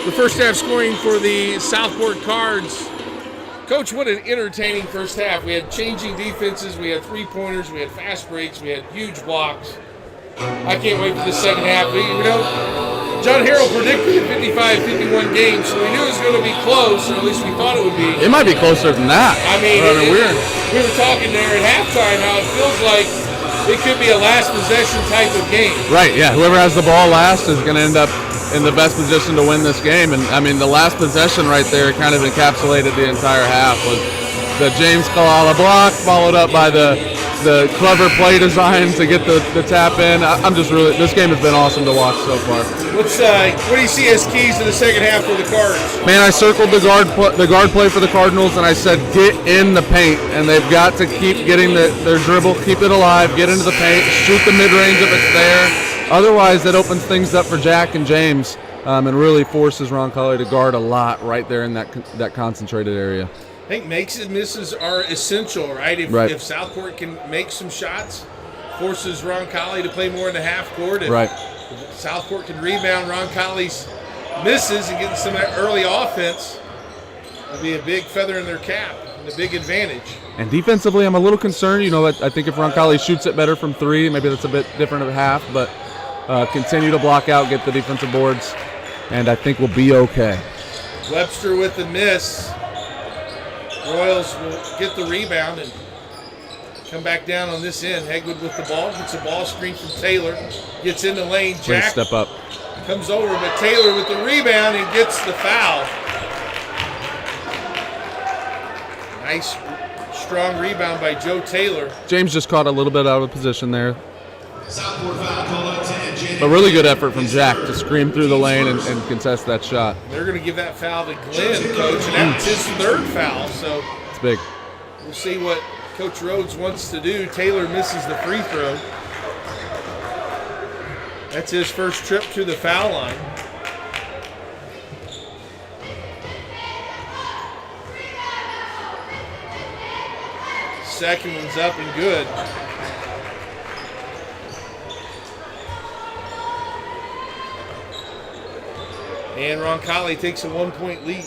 the first half scoring for the Southport Cards. Coach, what an entertaining first half. We had changing defenses, we had three-pointers, we had fast breaks, we had huge blocks. I can't wait for the second half. You know, John Harrell predicted a 55-51 game, so we knew it was going to be close, or at least we thought it would be. It might be closer than that. I mean, we were talking there at halftime how it feels like it could be a last possession type of game. Right, yeah. Whoever has the ball last is going to end up in the best position to win this game. And, I mean, the last possession right there kind of encapsulated the entire half. Was the James Kalala block, followed up by the clever play design to get the tap in. I'm just really, this game has been awesome to watch so far. What do you see as keys to the second half for the Cards? Man, I circled the guard play for the Cardinals, and I said get in the paint, and they've got to keep getting their dribble, keep it alive, get into the paint, shoot the mid-range if it's there. Otherwise, that opens things up for Jack and James, and really forces Roncalli to guard a lot right there in that concentrated area. I think makes and misses are essential, right? If Southport can make some shots, forces Roncalli to play more in the half court. If Southport can rebound Roncalli's misses and get some early offense, it'll be a big feather in their cap and a big advantage. And defensively, I'm a little concerned. You know, I think if Roncalli shoots it better from three, maybe that's a bit different of a half, but continue to block out, get the defensive boards, and I think we'll be okay. Webster with the miss. Royals will get the rebound and come back down on this end. Hegwood with the ball, gets a ball screen from Taylor, gets in the lane. Jack step up, comes over, but Taylor with the rebound and gets the foul. Nice, strong rebound by Joe Taylor. James just caught a little bit out of position there. Southport foul call out to But really good effort from Jack to scream through the lane and contest that shot. They're going to give that foul to Glenn, Coach, and that's his third foul. So it's big. We'll see what Coach Rhodes wants to do. Taylor misses the free throw. That's his first trip to the foul line. Second one's up and good. And Roncalli takes a 1-point lead.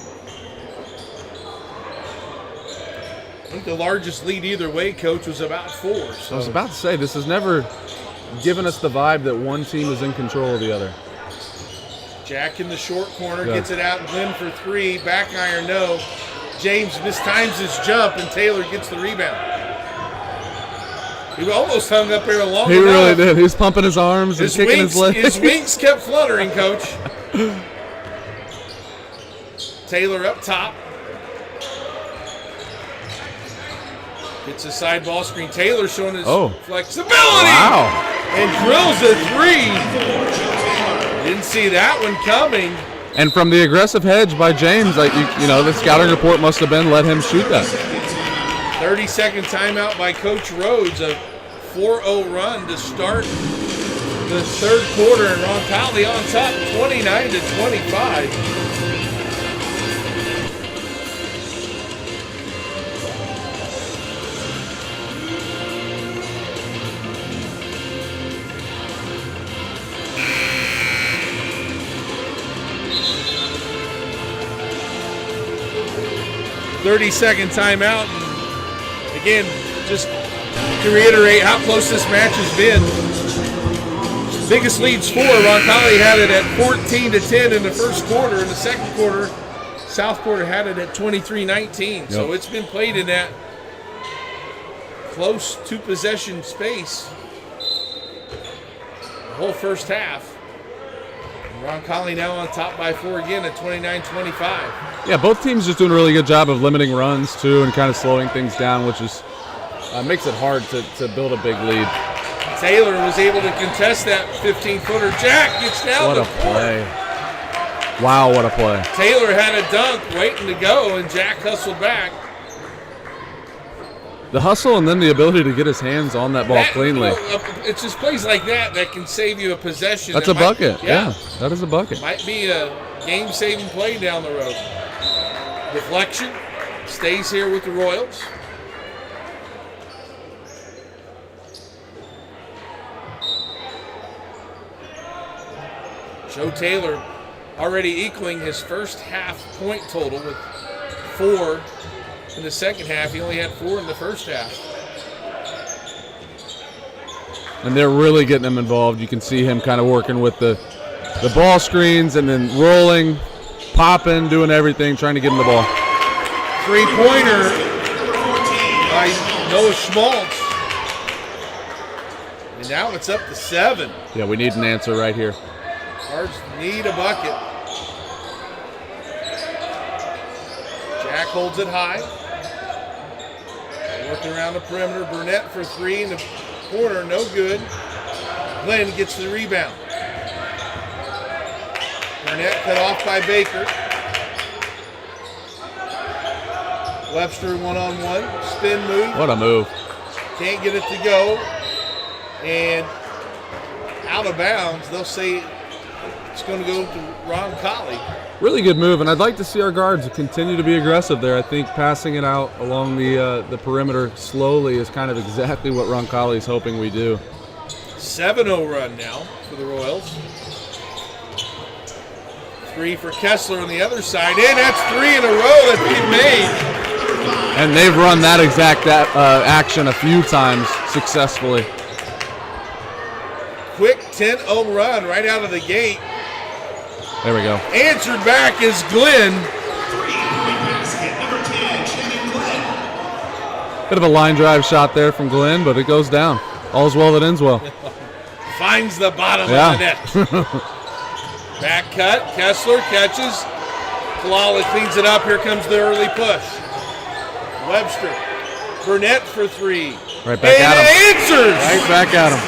I think the largest lead either way, Coach, was about 4. So. I was about to say, this has never given us the vibe that one team is in control of the other. Jack in the short corner, gets it out. Glenn for 3. Back iron, no. James mistimes his jump, and Taylor gets the rebound. He almost hung up there long enough. He really did. He was pumping his arms and kicking his legs. His wings kept fluttering, Coach. Taylor up top. Gets a side ball screen. Taylor showing his flexibility. Wow. And drills a 3. Didn't see that one coming. And from the aggressive hedge by James, like the scouting report must have been let him shoot that. 30-second timeout by Coach Rhodes. A 4-0 run to start the third quarter, and Roncalli on top, 29-25. "30-second timeout." And again, just to reiterate how close this match has been. Biggest lead's 4. Roncalli had it at 14-10 in the first quarter. In the second quarter, Southport had it at 23-19. So it's been played in that close two-possession space the whole first half. Roncalli now on top by 4 again at 29-25. Yeah, both teams just doing a really good job of limiting runs too, and kind of slowing things down, which is makes it hard to build a big lead. Taylor was able to contest that 15-footer. Jack gets down What the a court. play! Wow, what a play! Taylor had a dunk waiting to go, and Jack hustled back. The hustle and then the ability to get his hands on that ball cleanly. It's just plays like that can save you a possession. That's a bucket. Yeah, that is a bucket. Might be a game-saving play down the road. Deflection stays here with the Royals. Joe Taylor already equaling his first half point total with 4 in the second half. He only had 4 in the first half. And they're really getting him involved. You can see him kind of working with the ball screens and then rolling, popping, doing everything, trying to get him the ball. Three-pointer by Noah Schmaltz. And now it's up to 7. Yeah, we need an answer right here. Cards need a bucket. Jack holds it high. Working around the perimeter. Burnett for 3 in the corner, no good. Glenn gets the rebound. Burnett cut off by Baker. Webster one-on-one. Spin move. What a move. Can't get it to go. And out of bounds. They'll say it's going to go to Roncalli. Really good move, and I'd like to see our guards continue to be aggressive there. I think passing it out along the perimeter slowly is kind of exactly what Roncalli is hoping we do. 7-0 run now for the Royals. 3 for Kessler on the other side. And that's 3 in a row that we've made. And they've run that exact action a few times successfully. Quick 10-0 run right out of the gate. There we go. Answered back is Glenn. Bit of a line drive shot there from Glenn, but it goes down. All's well that ends well. Finds the bottom of the net. Back cut. Kessler catches. Kalala cleans it up. Here comes the early push. Webster. Burnett for 3. Right back at him. Answers. Right back at him.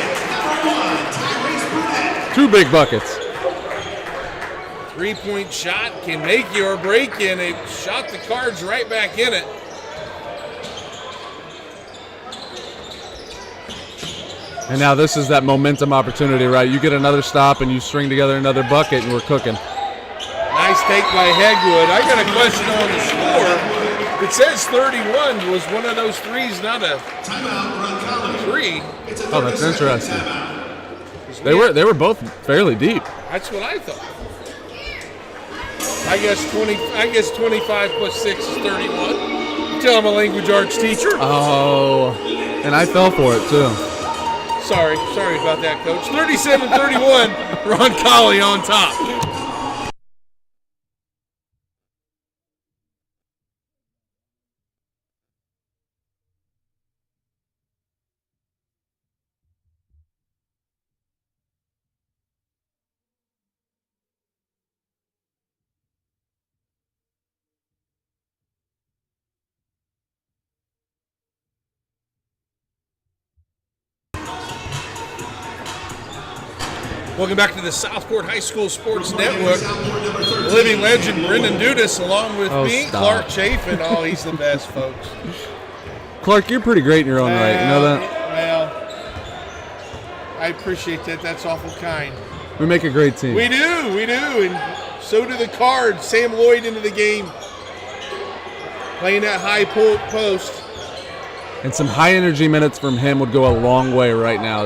2 big buckets. 3-point shot can make you or break you, and they shot the Cards right back in it. And now this is that momentum opportunity, right? You get another stop and you string together another bucket and we're cooking. Nice take by Hegwood. I got a question on the score. It says 31. Was one of those threes not a 3? Oh, that's interesting. They were both fairly deep. That's what I thought. I guess 25 plus 6 is 31. Tell I'm a language arts teacher. Oh, and I fell for it too. Sorry about that, Coach. 37-31, Roncalli on top. Welcome back to the Southport High School Sports Network. Living legend Brendan Dudas along with me, stop. Clark Chafin. Oh, he's the best, folks. Clark, you're pretty great in your own right. You know that? Well, I appreciate that. That's awful kind. We make a great team. We do. And so do the Cards. Sam Lloyd into the game. Playing that high post. And some high energy minutes from him would go a long way right now.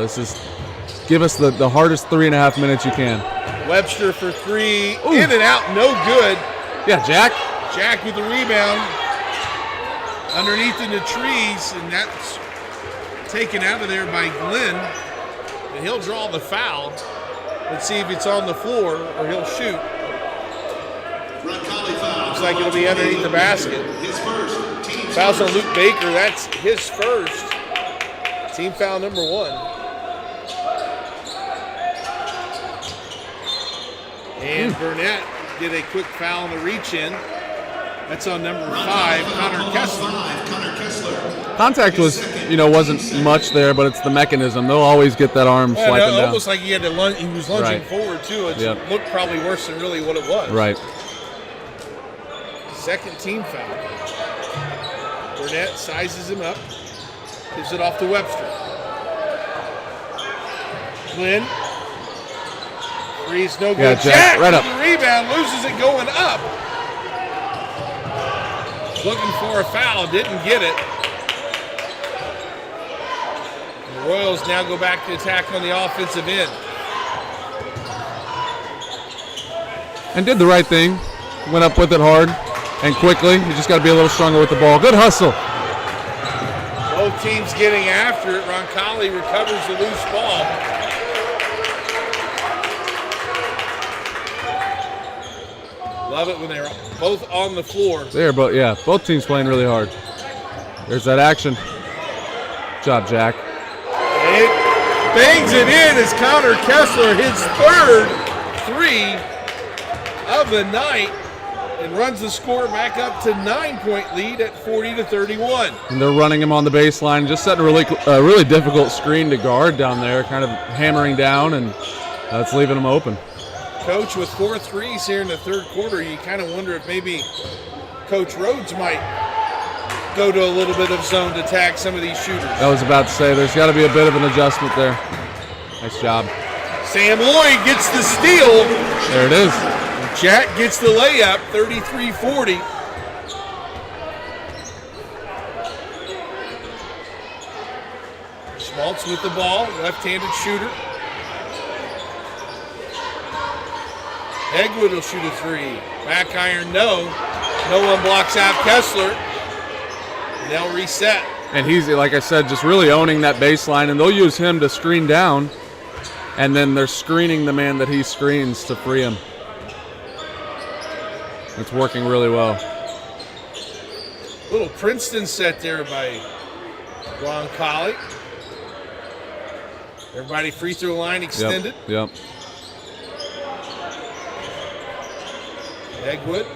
Give us the hardest 3.5 minutes you can. Webster for 3. Ooh. In and out, no good. Yeah, Jack. Jack with the rebound. Underneath in the trees, and that's taken out of there by Glenn. And he'll draw the foul. Let's see if it's on the floor or he'll shoot. Roncalli foul. Looks like it'll be underneath the basket. His first. Team Fouls on Luke Baker. That's his first. Team foul number 1. And Burnett did a quick foul on the reach-in. That's on number 5, Connor Kessler. Contact wasn't much there, but it's the mechanism. They'll always get that arm swiping down. Almost like he had to he was lunging forward too. It looked probably worse than really what it was. Right. Second team foul. Burnett sizes him up, gives it off to Webster. Glenn. Three's no good. Yeah, Jack right up. The rebound, loses it going up. Looking for a foul, didn't get it. The Royals now go back to attack on the offensive end. And did the right thing. Went up with it hard and quickly. You just got to be a little stronger with the ball. Good hustle. Both teams getting after it. Roncalli recovers the loose ball. Love it when they're both on the floor. Both teams playing really hard. There's that action. Good job, Jack. It bangs it in as Connor Kessler hits third 3 of the night and runs the score back up to 9-point lead at 40-31. And they're running him on the baseline, just setting a really difficult screen to guard down there, kind of hammering down, and that's leaving them open. Coach, with 4 threes here in the third quarter, you kind of wonder if maybe Coach Rhodes might go to a little bit of zone to attack some of these shooters. I was about to say, there's got to be a bit of an adjustment there. Nice job. Sam Lloyd gets the steal. There it is. Jack gets the layup, 33-40. Schmaltz with the ball, left-handed shooter. Egwood will shoot a 3. Back iron, no. No one blocks out Kessler. And they'll reset. And he's, like I said, just really owning that baseline, and they'll use him to screen down, and then they're screening the man that he screens to free him. It's working really well. Little Princeton set there by Roncalli. Everybody free throw line extended. Yep. Egwood.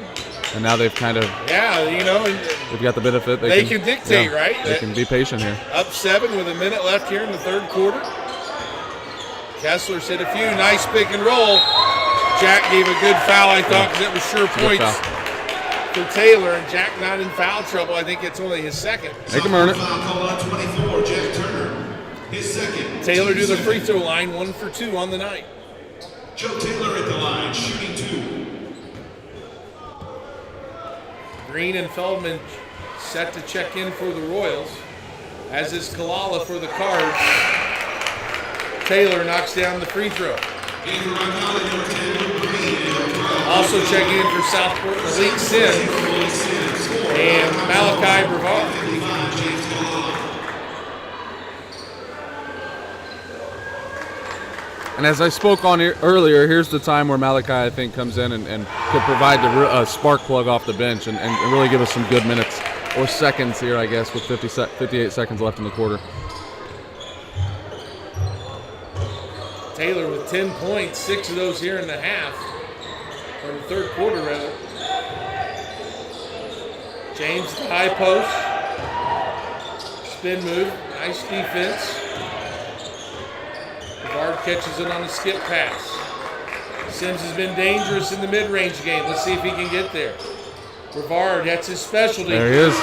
And now they've kind of they've got the benefit. They can dictate, right? They can be patient here. Up 7 with a minute left here in the third quarter. Kessler's hit a few. Nice pick and roll. Jack gave a good foul, I thought, because it was sure points for Taylor. And Jack not in foul trouble. I think it's only his second. Make him earn it. Foul call on 24, Jack Turner. His second. Taylor to the free throw line, 1 for 2 on the night. Joe Taylor at the line, shooting 2. Green and Feldman set to check in for the Royals, as is Kalala for the Cards. Taylor knocks down the free throw. Also checking in for Southport, Malik Sims and Malachi Brevard. And as I spoke on earlier, here's the time where Malachi, I think, comes in and could provide the spark plug off the bench and really give us some good minutes or seconds here, I guess, with 58 seconds left in the quarter. Taylor with 10 points, 6 of those here in the half, or the third quarter, rather. James, the high post. Spin move, nice defense. Brevard catches it on the skip pass. Sims has been dangerous in the mid-range game. Let's see if he can get there. Brevard, that's his specialty. There he is.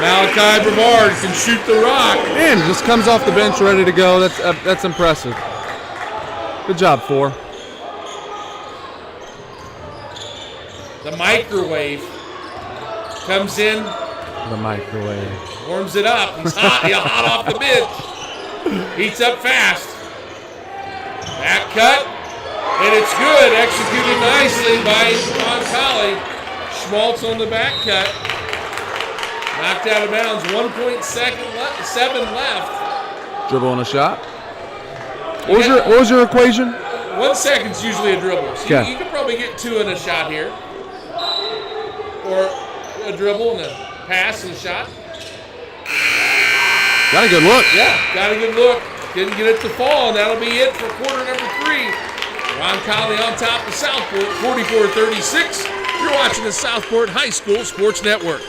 Malachi Brevard can shoot the rock. Man, just comes off the bench ready to go. That's impressive. Good job, 4. The microwave comes in, The microwave. warms it up. He's hot. He's hot off the bench. Heats up fast. Back cut. And it's good. Executed nicely by Roncalli. Schmaltz on the back cut. Knocked out of bounds. 1.7 left. Dribble and a shot. What was your equation? 1 second's usually a dribble. So Okay. you can probably get 2 in a shot here. Or a dribble and a pass and a shot. Got a good look. Yeah, got a good look. Didn't get it to fall, and that'll be it for quarter number 3. Roncalli on top of Southport, 44-36. You're watching the Southport High School Sports Network.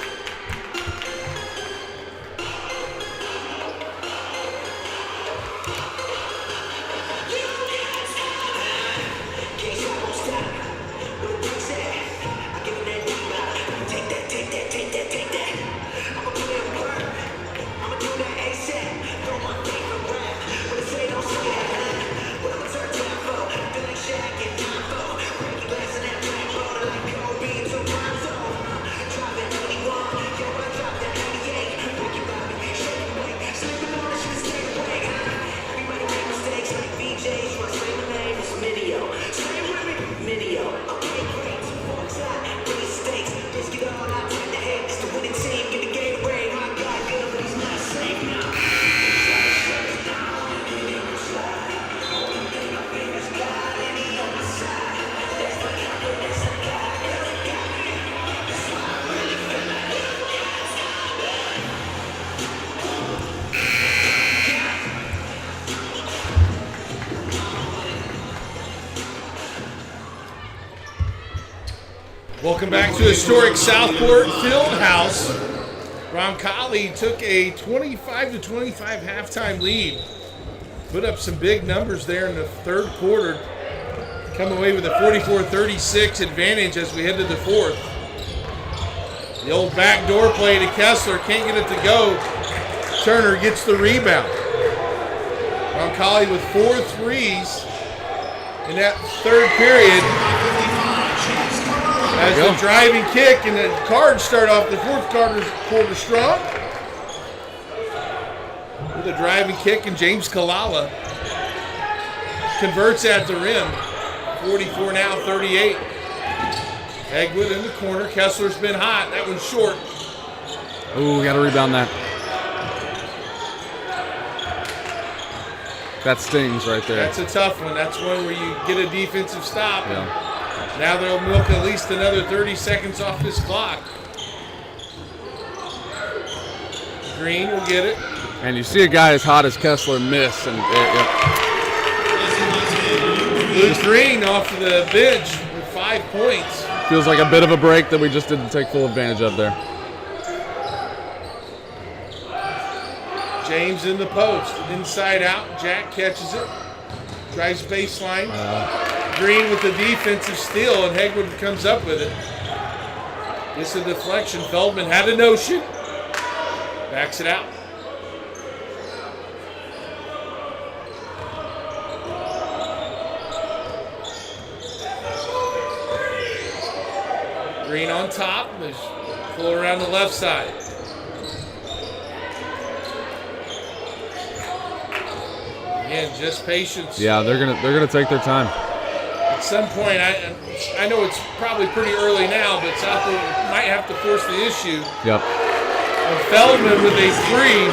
Welcome back to historic Southport Fieldhouse. Roncalli took a 25-25 halftime lead. Put up some big numbers there in the third quarter. Come away with a 44-36 advantage as we head to the fourth. The old backdoor play to Kessler. Can't get it to go. Turner gets the rebound. Roncalli with 4 threes in that third period. As the driving kick and the Cards start off the fourth quarter strong. With a driving kick, and James Kalala converts at the rim. 44 now, 38. Egwood in the corner. Kessler's been hot. That one's short. Ooh, got to rebound that. That stings right there. That's a tough one. That's one where you get a defensive stop. Yeah. Now they'll milk at least another 30 seconds off this clock. Green will get it. And you see a guy as hot as Kessler miss. And Luke Green off of the bench with 5 points. feels like a bit of a break that we just didn't take full advantage of there. James in the post. Inside out. Jack catches it. Drives baseline. Green with the defensive steal, and Hegwood comes up with it. Gets a deflection. Feldman had a notion. Backs it out. Green on top. Pull around the left side. Again, just patience. Yeah, they're gonna take their time. At some point, I know it's probably pretty early now, but Southport might have to force the issue. Yep. And Feldman with a 3.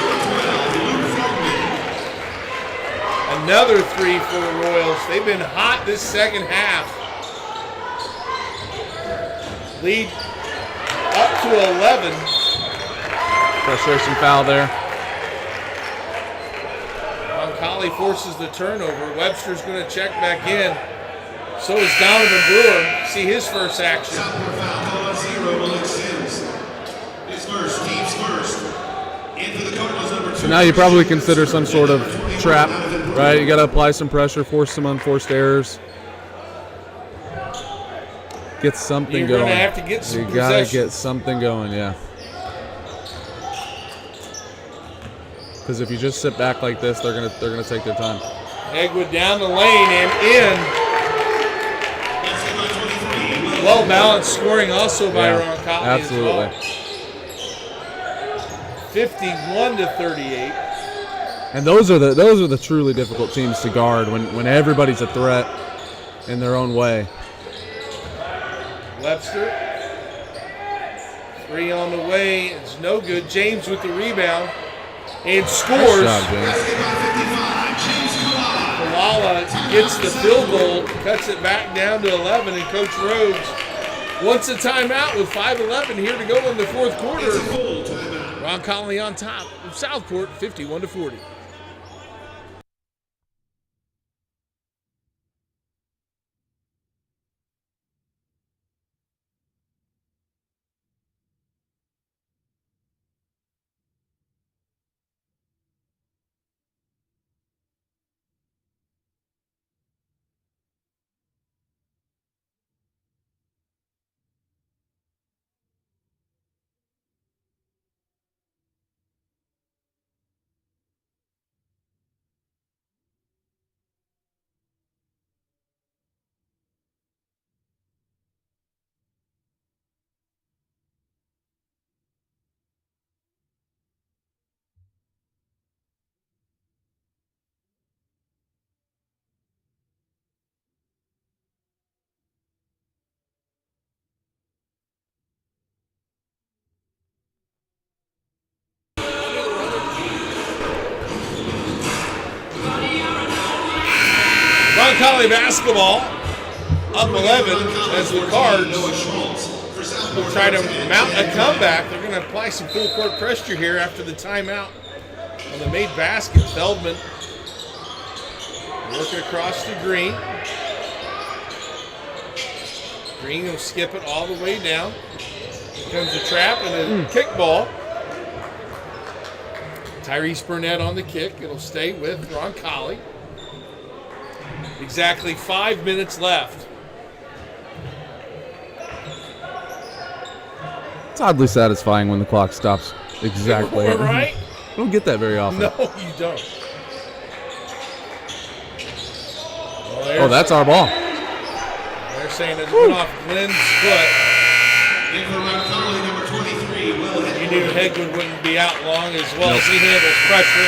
Another 3 for the Royals. They've been hot this second half. Lead up to 11. Frustration foul there. Roncalli forces the turnover. Webster's going to check back in. So is Donovan Brewer. See his first action. Southport foul call on 0, Malik Sims. His first, team's first. In for the Cardinals, number 2. So now you probably consider some sort of trap, right? You got to apply some pressure, force some unforced errors. Get something You're going. going to have to get some You got to possession. get something going, yeah. Because if you just sit back like this, they're gonna take their time. Egwood down the lane and in. Well balanced scoring also by Roncalli absolutely. as well. 51-38. And those are the truly difficult teams to guard when everybody's a threat in their own way. Webster. 3 on the way. It's no good. James with the rebound. And scores. Nice job, James. Kalala gets the field goal, cuts it back down to 11, and Coach Rhodes wants a timeout with 5:11 here to go in the fourth quarter. Roncalli on top of Southport, 51-40. Roncalli basketball up 11 as the Cards will try to mount a comeback. They're going to apply some full court pressure here after the timeout on the made basket. Feldman working across to Green. Green will skip it all the way down. Here comes a trap and a kickball. Tyrese Burnett on the kick. It'll stay with Roncalli. Exactly 5 minutes left. It's oddly satisfying when the clock stops exactly. Right? I don't get that very often. No, you don't. Oh, that's our ball. They're saying it's went off Glenn's foot. You knew Hegwood wouldn't be out long as well as he handles pressure.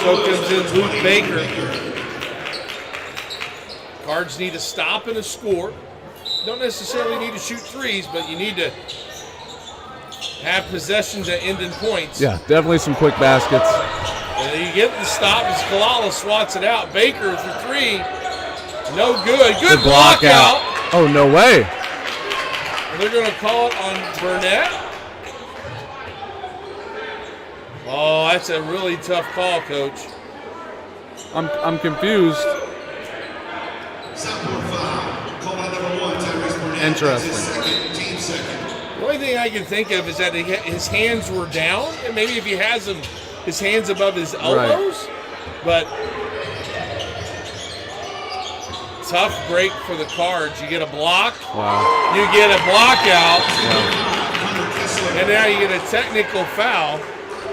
So comes in Luke Baker. Cards need a stop and a score. Don't necessarily need to shoot threes, but you need to have possessions that end in points. Yeah, definitely some quick baskets. And you get the stop as Kalala swats it out. Baker for 3. No good. Good block out. Oh, no way. And they're going to call it on Burnett. Oh, that's a really tough call, Coach. I'm confused. Interesting. The only thing I can think of is that his hands were down, and maybe if he has his hands above his elbows, but tough break for the Cards. You get a block, you get a block out, and now you get a technical foul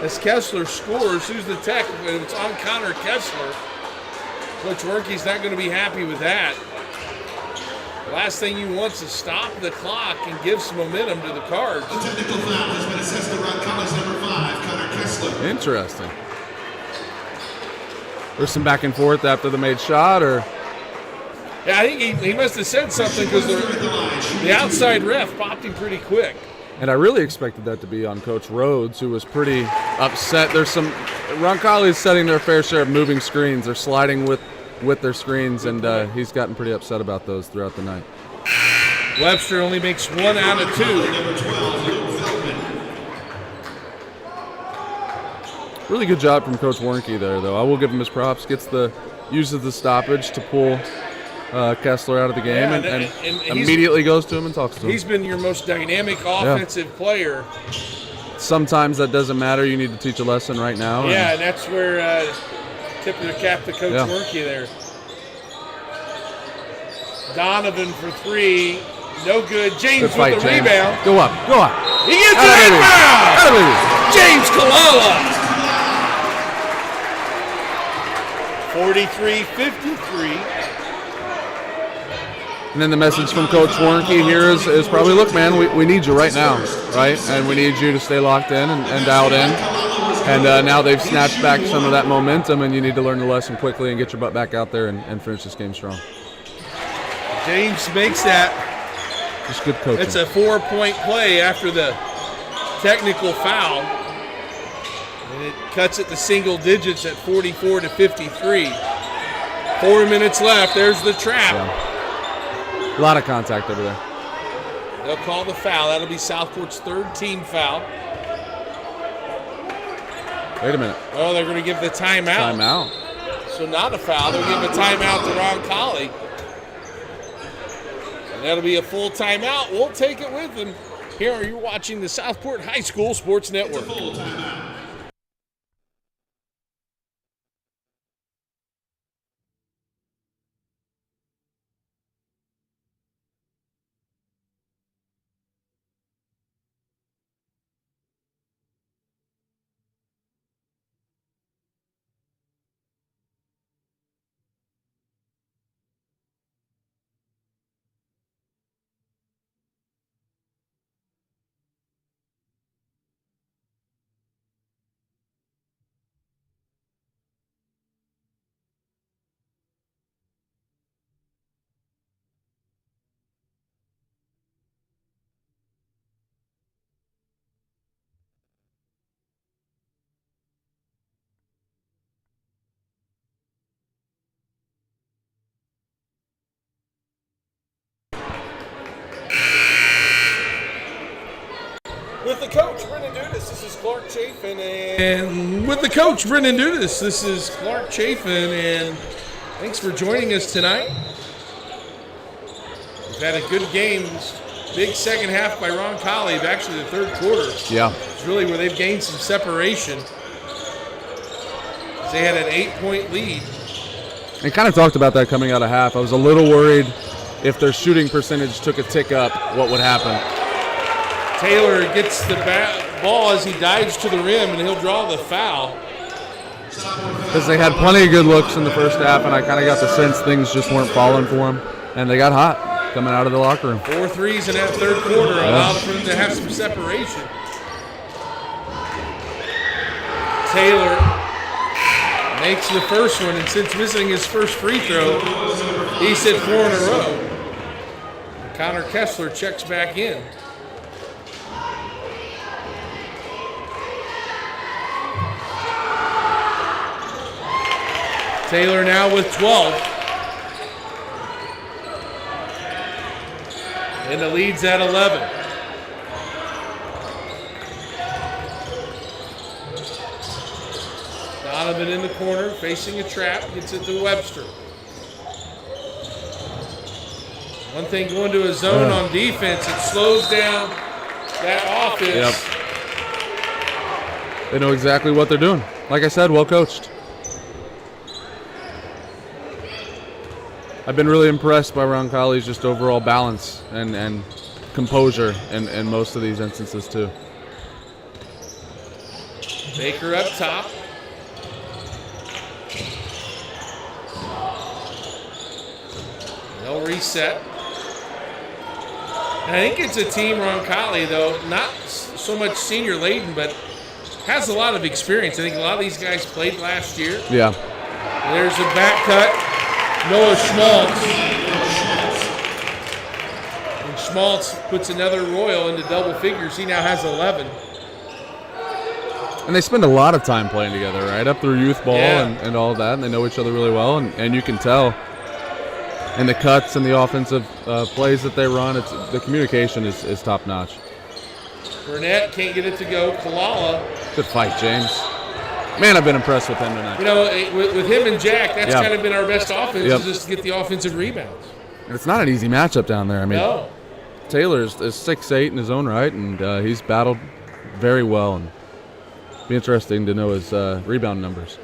as Kessler scores. Who's the tech? It's on Connor Kessler. Coach Werke's not going to be happy with that. Last thing you want is to stop the clock and give some momentum to the Cards. A technical foul has been assessed to Roncalli's number 5, Connor Kessler. Interesting. There's some back and forth after the made shot, or? Yeah, I think he must have said something because the outside ref popped him pretty quick. And I really expected that to be on Coach Rhodes, who was pretty upset. There's some Roncalli is setting their fair share of moving screens. They're sliding with their screens, and he's gotten pretty upset about those throughout the night. Webster only makes 1 out of 2. Really good job from Coach Werke there, though. I will give him his props. Uses the stoppage to pull Kessler out of the game, and immediately goes to him and talks to him. He's been your most dynamic offensive player. Sometimes that doesn't matter. You need to teach a lesson right now. Yeah, and that's where tip of the cap to Coach Werke there. Donovan for 3. No good. James with the rebound. Go up. He gets it inbound. James Kalala. 43-53. And then the message from Coach Warnke here is probably, look, man, we need you right now, right? And we need you to stay locked in and dialed in. And now they've snatched back some of that momentum, and you need to learn the lesson quickly and get your butt back out there and finish this game strong. James makes that. Just good coaching. It's a 4-point play after the technical foul. And it cuts it to single digits at 44-53. 4 minutes left. There's the trap. Yeah. A lot of contact over there. They'll call the foul. That'll be Southport's third team foul. Wait a minute. Oh, they're going to give the timeout. Timeout. So not a foul. They'll give a timeout to Roncalli. And that'll be a full timeout. We'll take it with them. Here you're watching the Southport High School Sports Network. Full timeout. With the coach, Brendan Dudas, this is Clark Chafin. And with the coach, Brendan Dudas, this is Clark Chafin. And thanks for joining us tonight. We've had a good game. Big second half by Roncalli. Actually, the third quarter. Yeah. It's really where they've gained some separation. They had an 8-point lead. I kind of talked about that coming out of half. I was a little worried if their shooting percentage took a tick up, what would happen. Taylor gets the ball as he dives to the rim, and he'll draw the foul. Because they had plenty of good looks in the first half, and I kind of got the sense things just weren't falling for them. And they got hot coming out of the locker room. 4 threes in that third quarter allowed for them to have some separation. Taylor makes the first one, and since missing his first free throw, he's hit 4 in a row. Connor Kessler checks back in. Taylor now with 12. And the lead's at 11. Donovan in the corner, facing a trap, gets it to Webster. One thing going to a zone on defense, it slows down that offense. Yep. They know exactly what they're doing. Like I said, well coached. I've been really impressed by Roncalli's just overall balance and composure in most of these instances too. Baker up top. They'll reset. And I think it's a team, Roncalli, though, not so much senior laden, but has a lot of experience. I think a lot of these guys played last year. Yeah. There's a back cut. Noah Schmaltz. And Schmaltz puts another Royal into double figures. He now has 11. And they spend a lot of time playing together, right? Up through youth ball and all of that, and they know each other really well, and you can tell in the cuts and the offensive plays that they run, the communication is top-notch. Burnett can't get it to go. Kalala. Good fight, James. Man, I've been impressed with him tonight. You know, with him and Jack, that's kind of been our best offense, is just to get the offensive rebounds. And it's not an easy matchup down there. I mean, No. Taylor is 6'8" in his own right, and he's battled very well. And it'll be interesting to know his rebound numbers.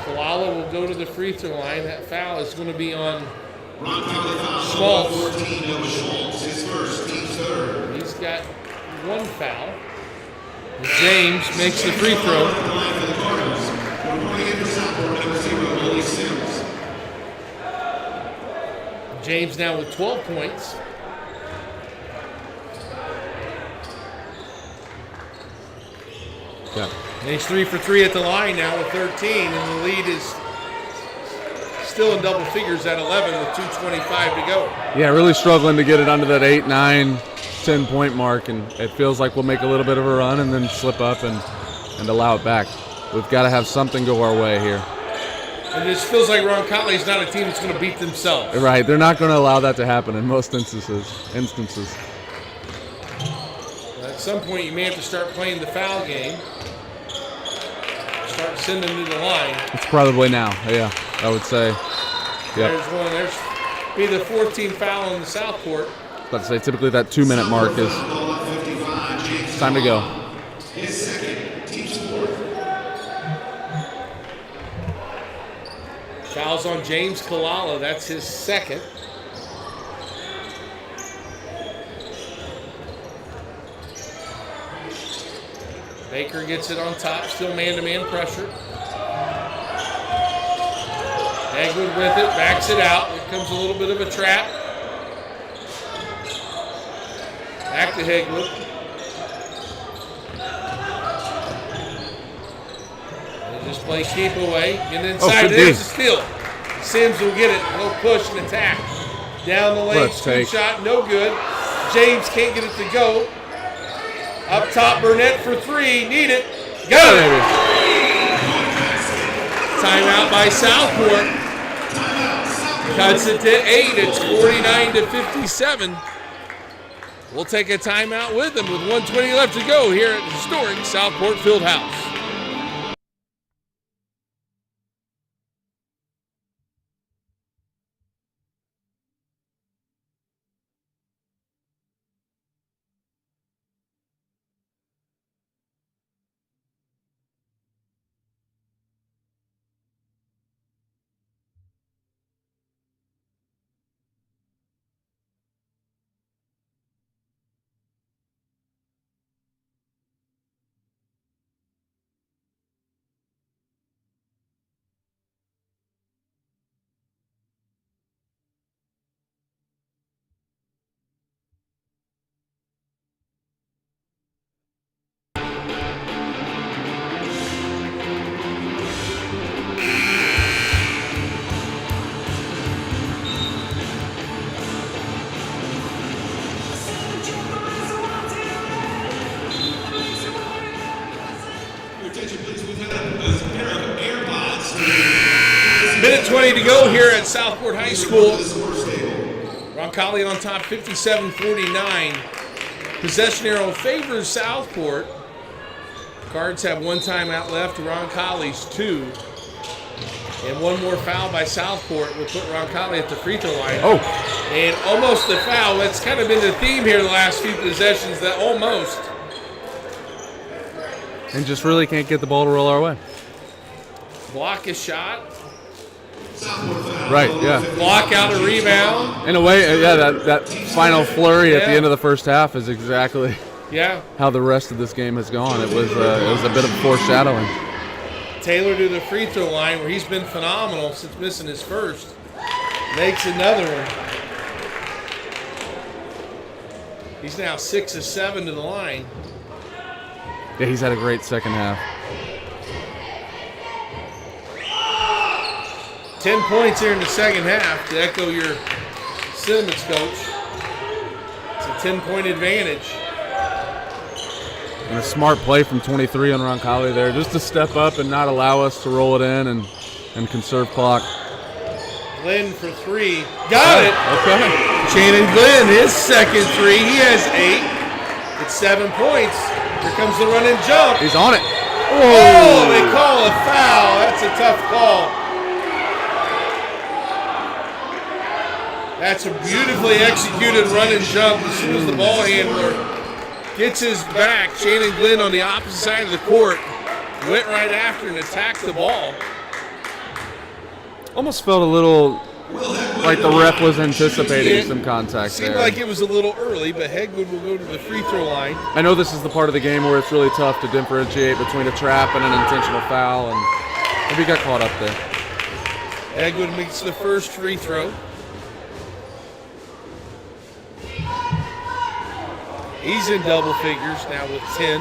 Kalala will go to the free throw line. That foul is going to be on Roncalli foul. Schmaltz. 14, Noah Schmaltz, his first, team's third. He's got one foul. James makes the free throw. Southport, number 0, Willie Sims. James now with 12 points. Yeah. And he's 3 for 3 at the line now with 13, and the lead is still in double figures at 11 with 2:25 to go. Yeah, really struggling to get it under that 8, 9, 10-point mark, and it feels like we'll make a little bit of a run and then slip up and allow it back. We've got to have something go our way here. And this feels like Roncalli is not a team that's going to beat themselves. Right, they're not going to allow that to happen in most instances. At some point, you may have to start playing the foul game. Start sending them to the line. It's probably now, yeah, I would say. Yep. There's one. There's be the 4th team foul in the Southport. But say typically that 2-minute mark is it's time to go. His second, team's 4th. Fouls on James Kalala. That's his second. Baker gets it on top, still man-to-man pressure. Hegwood with it, backs it out. Here comes a little bit of a trap. Back to Hegwood. They just play keep away. Get inside. There's the steal. Sims will get it. A little push and attack. Down the lane, scoop shot, no good. James can't get it to go. Up top, Burnett for 3. Need it. Got it. Timeout by Southport. Cuts it to 8. It's 49-57. We'll take a timeout with them with 1:20 left to go here at the historic Southport Fieldhouse. Minute 20 to go here at Southport High School. Roncalli on top, 57-49. Possession arrow favors Southport. Cards have 1 timeout left. Roncalli's 2. And 1 more foul by Southport will put Roncalli at the free throw line. Oh. And almost a foul. That's kind of been the theme here the last few possessions, that almost. And just really can't get the ball to roll our way. Block a shot. Right, yeah. Block out a rebound. In a way, yeah, that final flurry at the end of the first half is exactly how the rest of this game has gone. It was a bit of foreshadowing. Taylor to the free throw line, where he's been phenomenal since missing his first. Makes another one. He's now 6 of 7 to the line. Yeah, he's had a great second half. 10 points here in the second half, to echo your sentiments, Coach. It's a 10-point advantage. And a smart play from 23 on Roncalli there, just to step up and not allow us to roll it in and conserve clock. Glenn for 3. Got it! Okay. Shannon Glenn, his second 3. He has 8. It's 7 points. Here comes the run and jump. He's on it. Oh, they call a foul. That's a tough call. That's a beautifully executed run and jump as soon as the ball handler gets his back. Shannon Glenn on the opposite side of the court went right after and attacked the ball. Almost felt a little like the ref was anticipating some contact Seemed there. like it was a little early, but Hegwood will go to the free throw line. I know this is the part of the game where it's really tough to differentiate between a trap and an intentional foul. And Maybe he got caught up there. Agwood makes the first free throw. He's in double figures now with 10.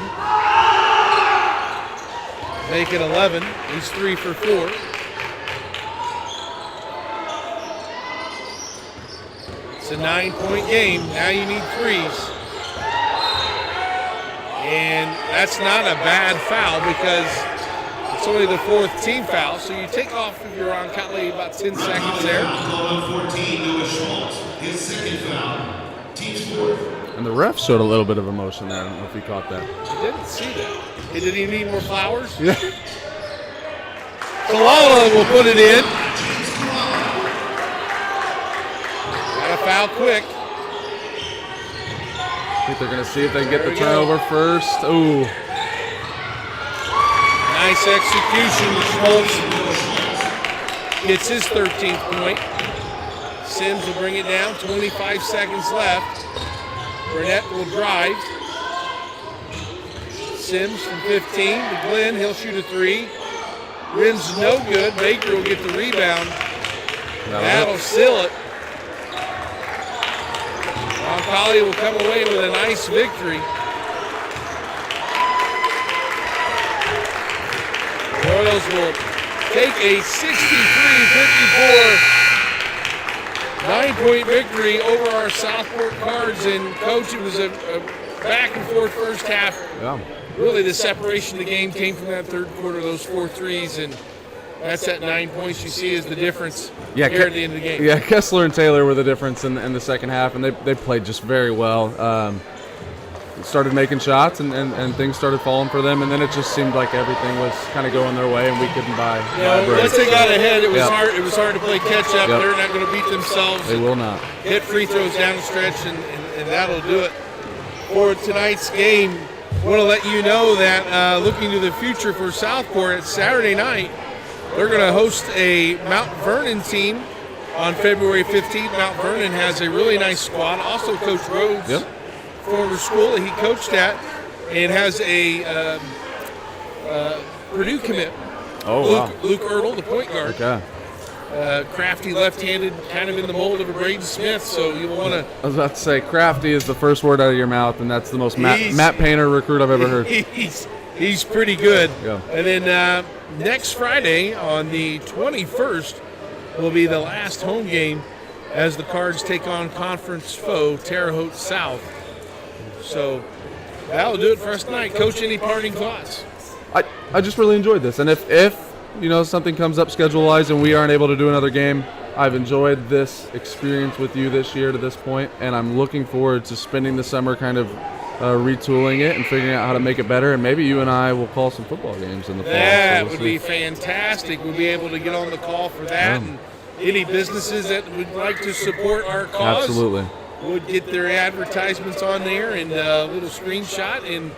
Making 11. He's 3 for 4. It's a 9-point game. Now you need threes. And that's not a bad foul because it's only the 4th team foul. So you take off of your Roncalli about 10 seconds there. Call 14, Noah Schmaltz. His second foul. Team's 4th. And the ref showed a little bit of emotion there. I don't know if he caught that. I didn't see that. Hey, did he need more flowers? Yeah. Kalala will put it in. Got a foul quick. I think they're going to see if they can get the turnover first. Ooh. Nice execution. Schmaltz gets his 13th point. Sims will bring it down. 25 seconds left. Burnett will drive. Sims from 15 to Glenn. He'll shoot a 3. Rim's no good. Baker will get the rebound. That'll seal it. Roncalli will come away with a nice victory. The Royals will take a 63-54 9-point victory over our Southport Cards. And, Coach, it was a back-and-forth first half. Yeah. Really, the separation of the game came from that third quarter, those 4 threes, and that's that 9 points you see is the difference here at the end of the game. Yeah, Kessler and Taylor were the difference in the second half, and they played just very well. Started making shots, and things started falling for them, and then it just seemed like everything was kind of going their way, and we couldn't buy a break. Once they got ahead, it was hard. It was hard to play catch up. Yep. They're not going to beat themselves. They will not. Hit free throws down the stretch, and that'll do it for tonight's game. I want to let you know that looking to the future for Southport, it's Saturday night. They're going to host a Mount Vernon team on February 15th. Mount Vernon has a really nice squad. Also, Coach Rhodes, former school that he coached at, and has a Purdue commit. Oh, wow. Luke Ertl, the point guard. Okay. Crafty left-handed, kind of in the mold of a Braden Smith, so you'll want to... I was about to say, crafty is the first word out of your mouth, and that's the most Matt Painter recruit I've ever heard. He's pretty good. Yeah. And then next Friday on the 21st will be the last home game as the Cards take on conference foe Terre Haute South. So that'll do it for us tonight. Coach, any parting thoughts? I just really enjoyed this, and if something comes up schedule-wise and we aren't able to do another game, I've enjoyed this experience with you this year to this point, and I'm looking forward to spending the summer kind of retooling it and figuring out how to make it better, and maybe you and I will call some football games in the fall. That would be fantastic. We'll be able to get on the call for that, and any businesses that would like to support our cause absolutely would get their advertisements on there and a little screenshot and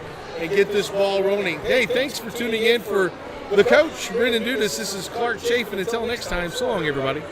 get this ball rolling. Hey, thanks for tuning in for the coach, Brendan Dudas. This is Clark Chafin. Until next time, so long, everybody.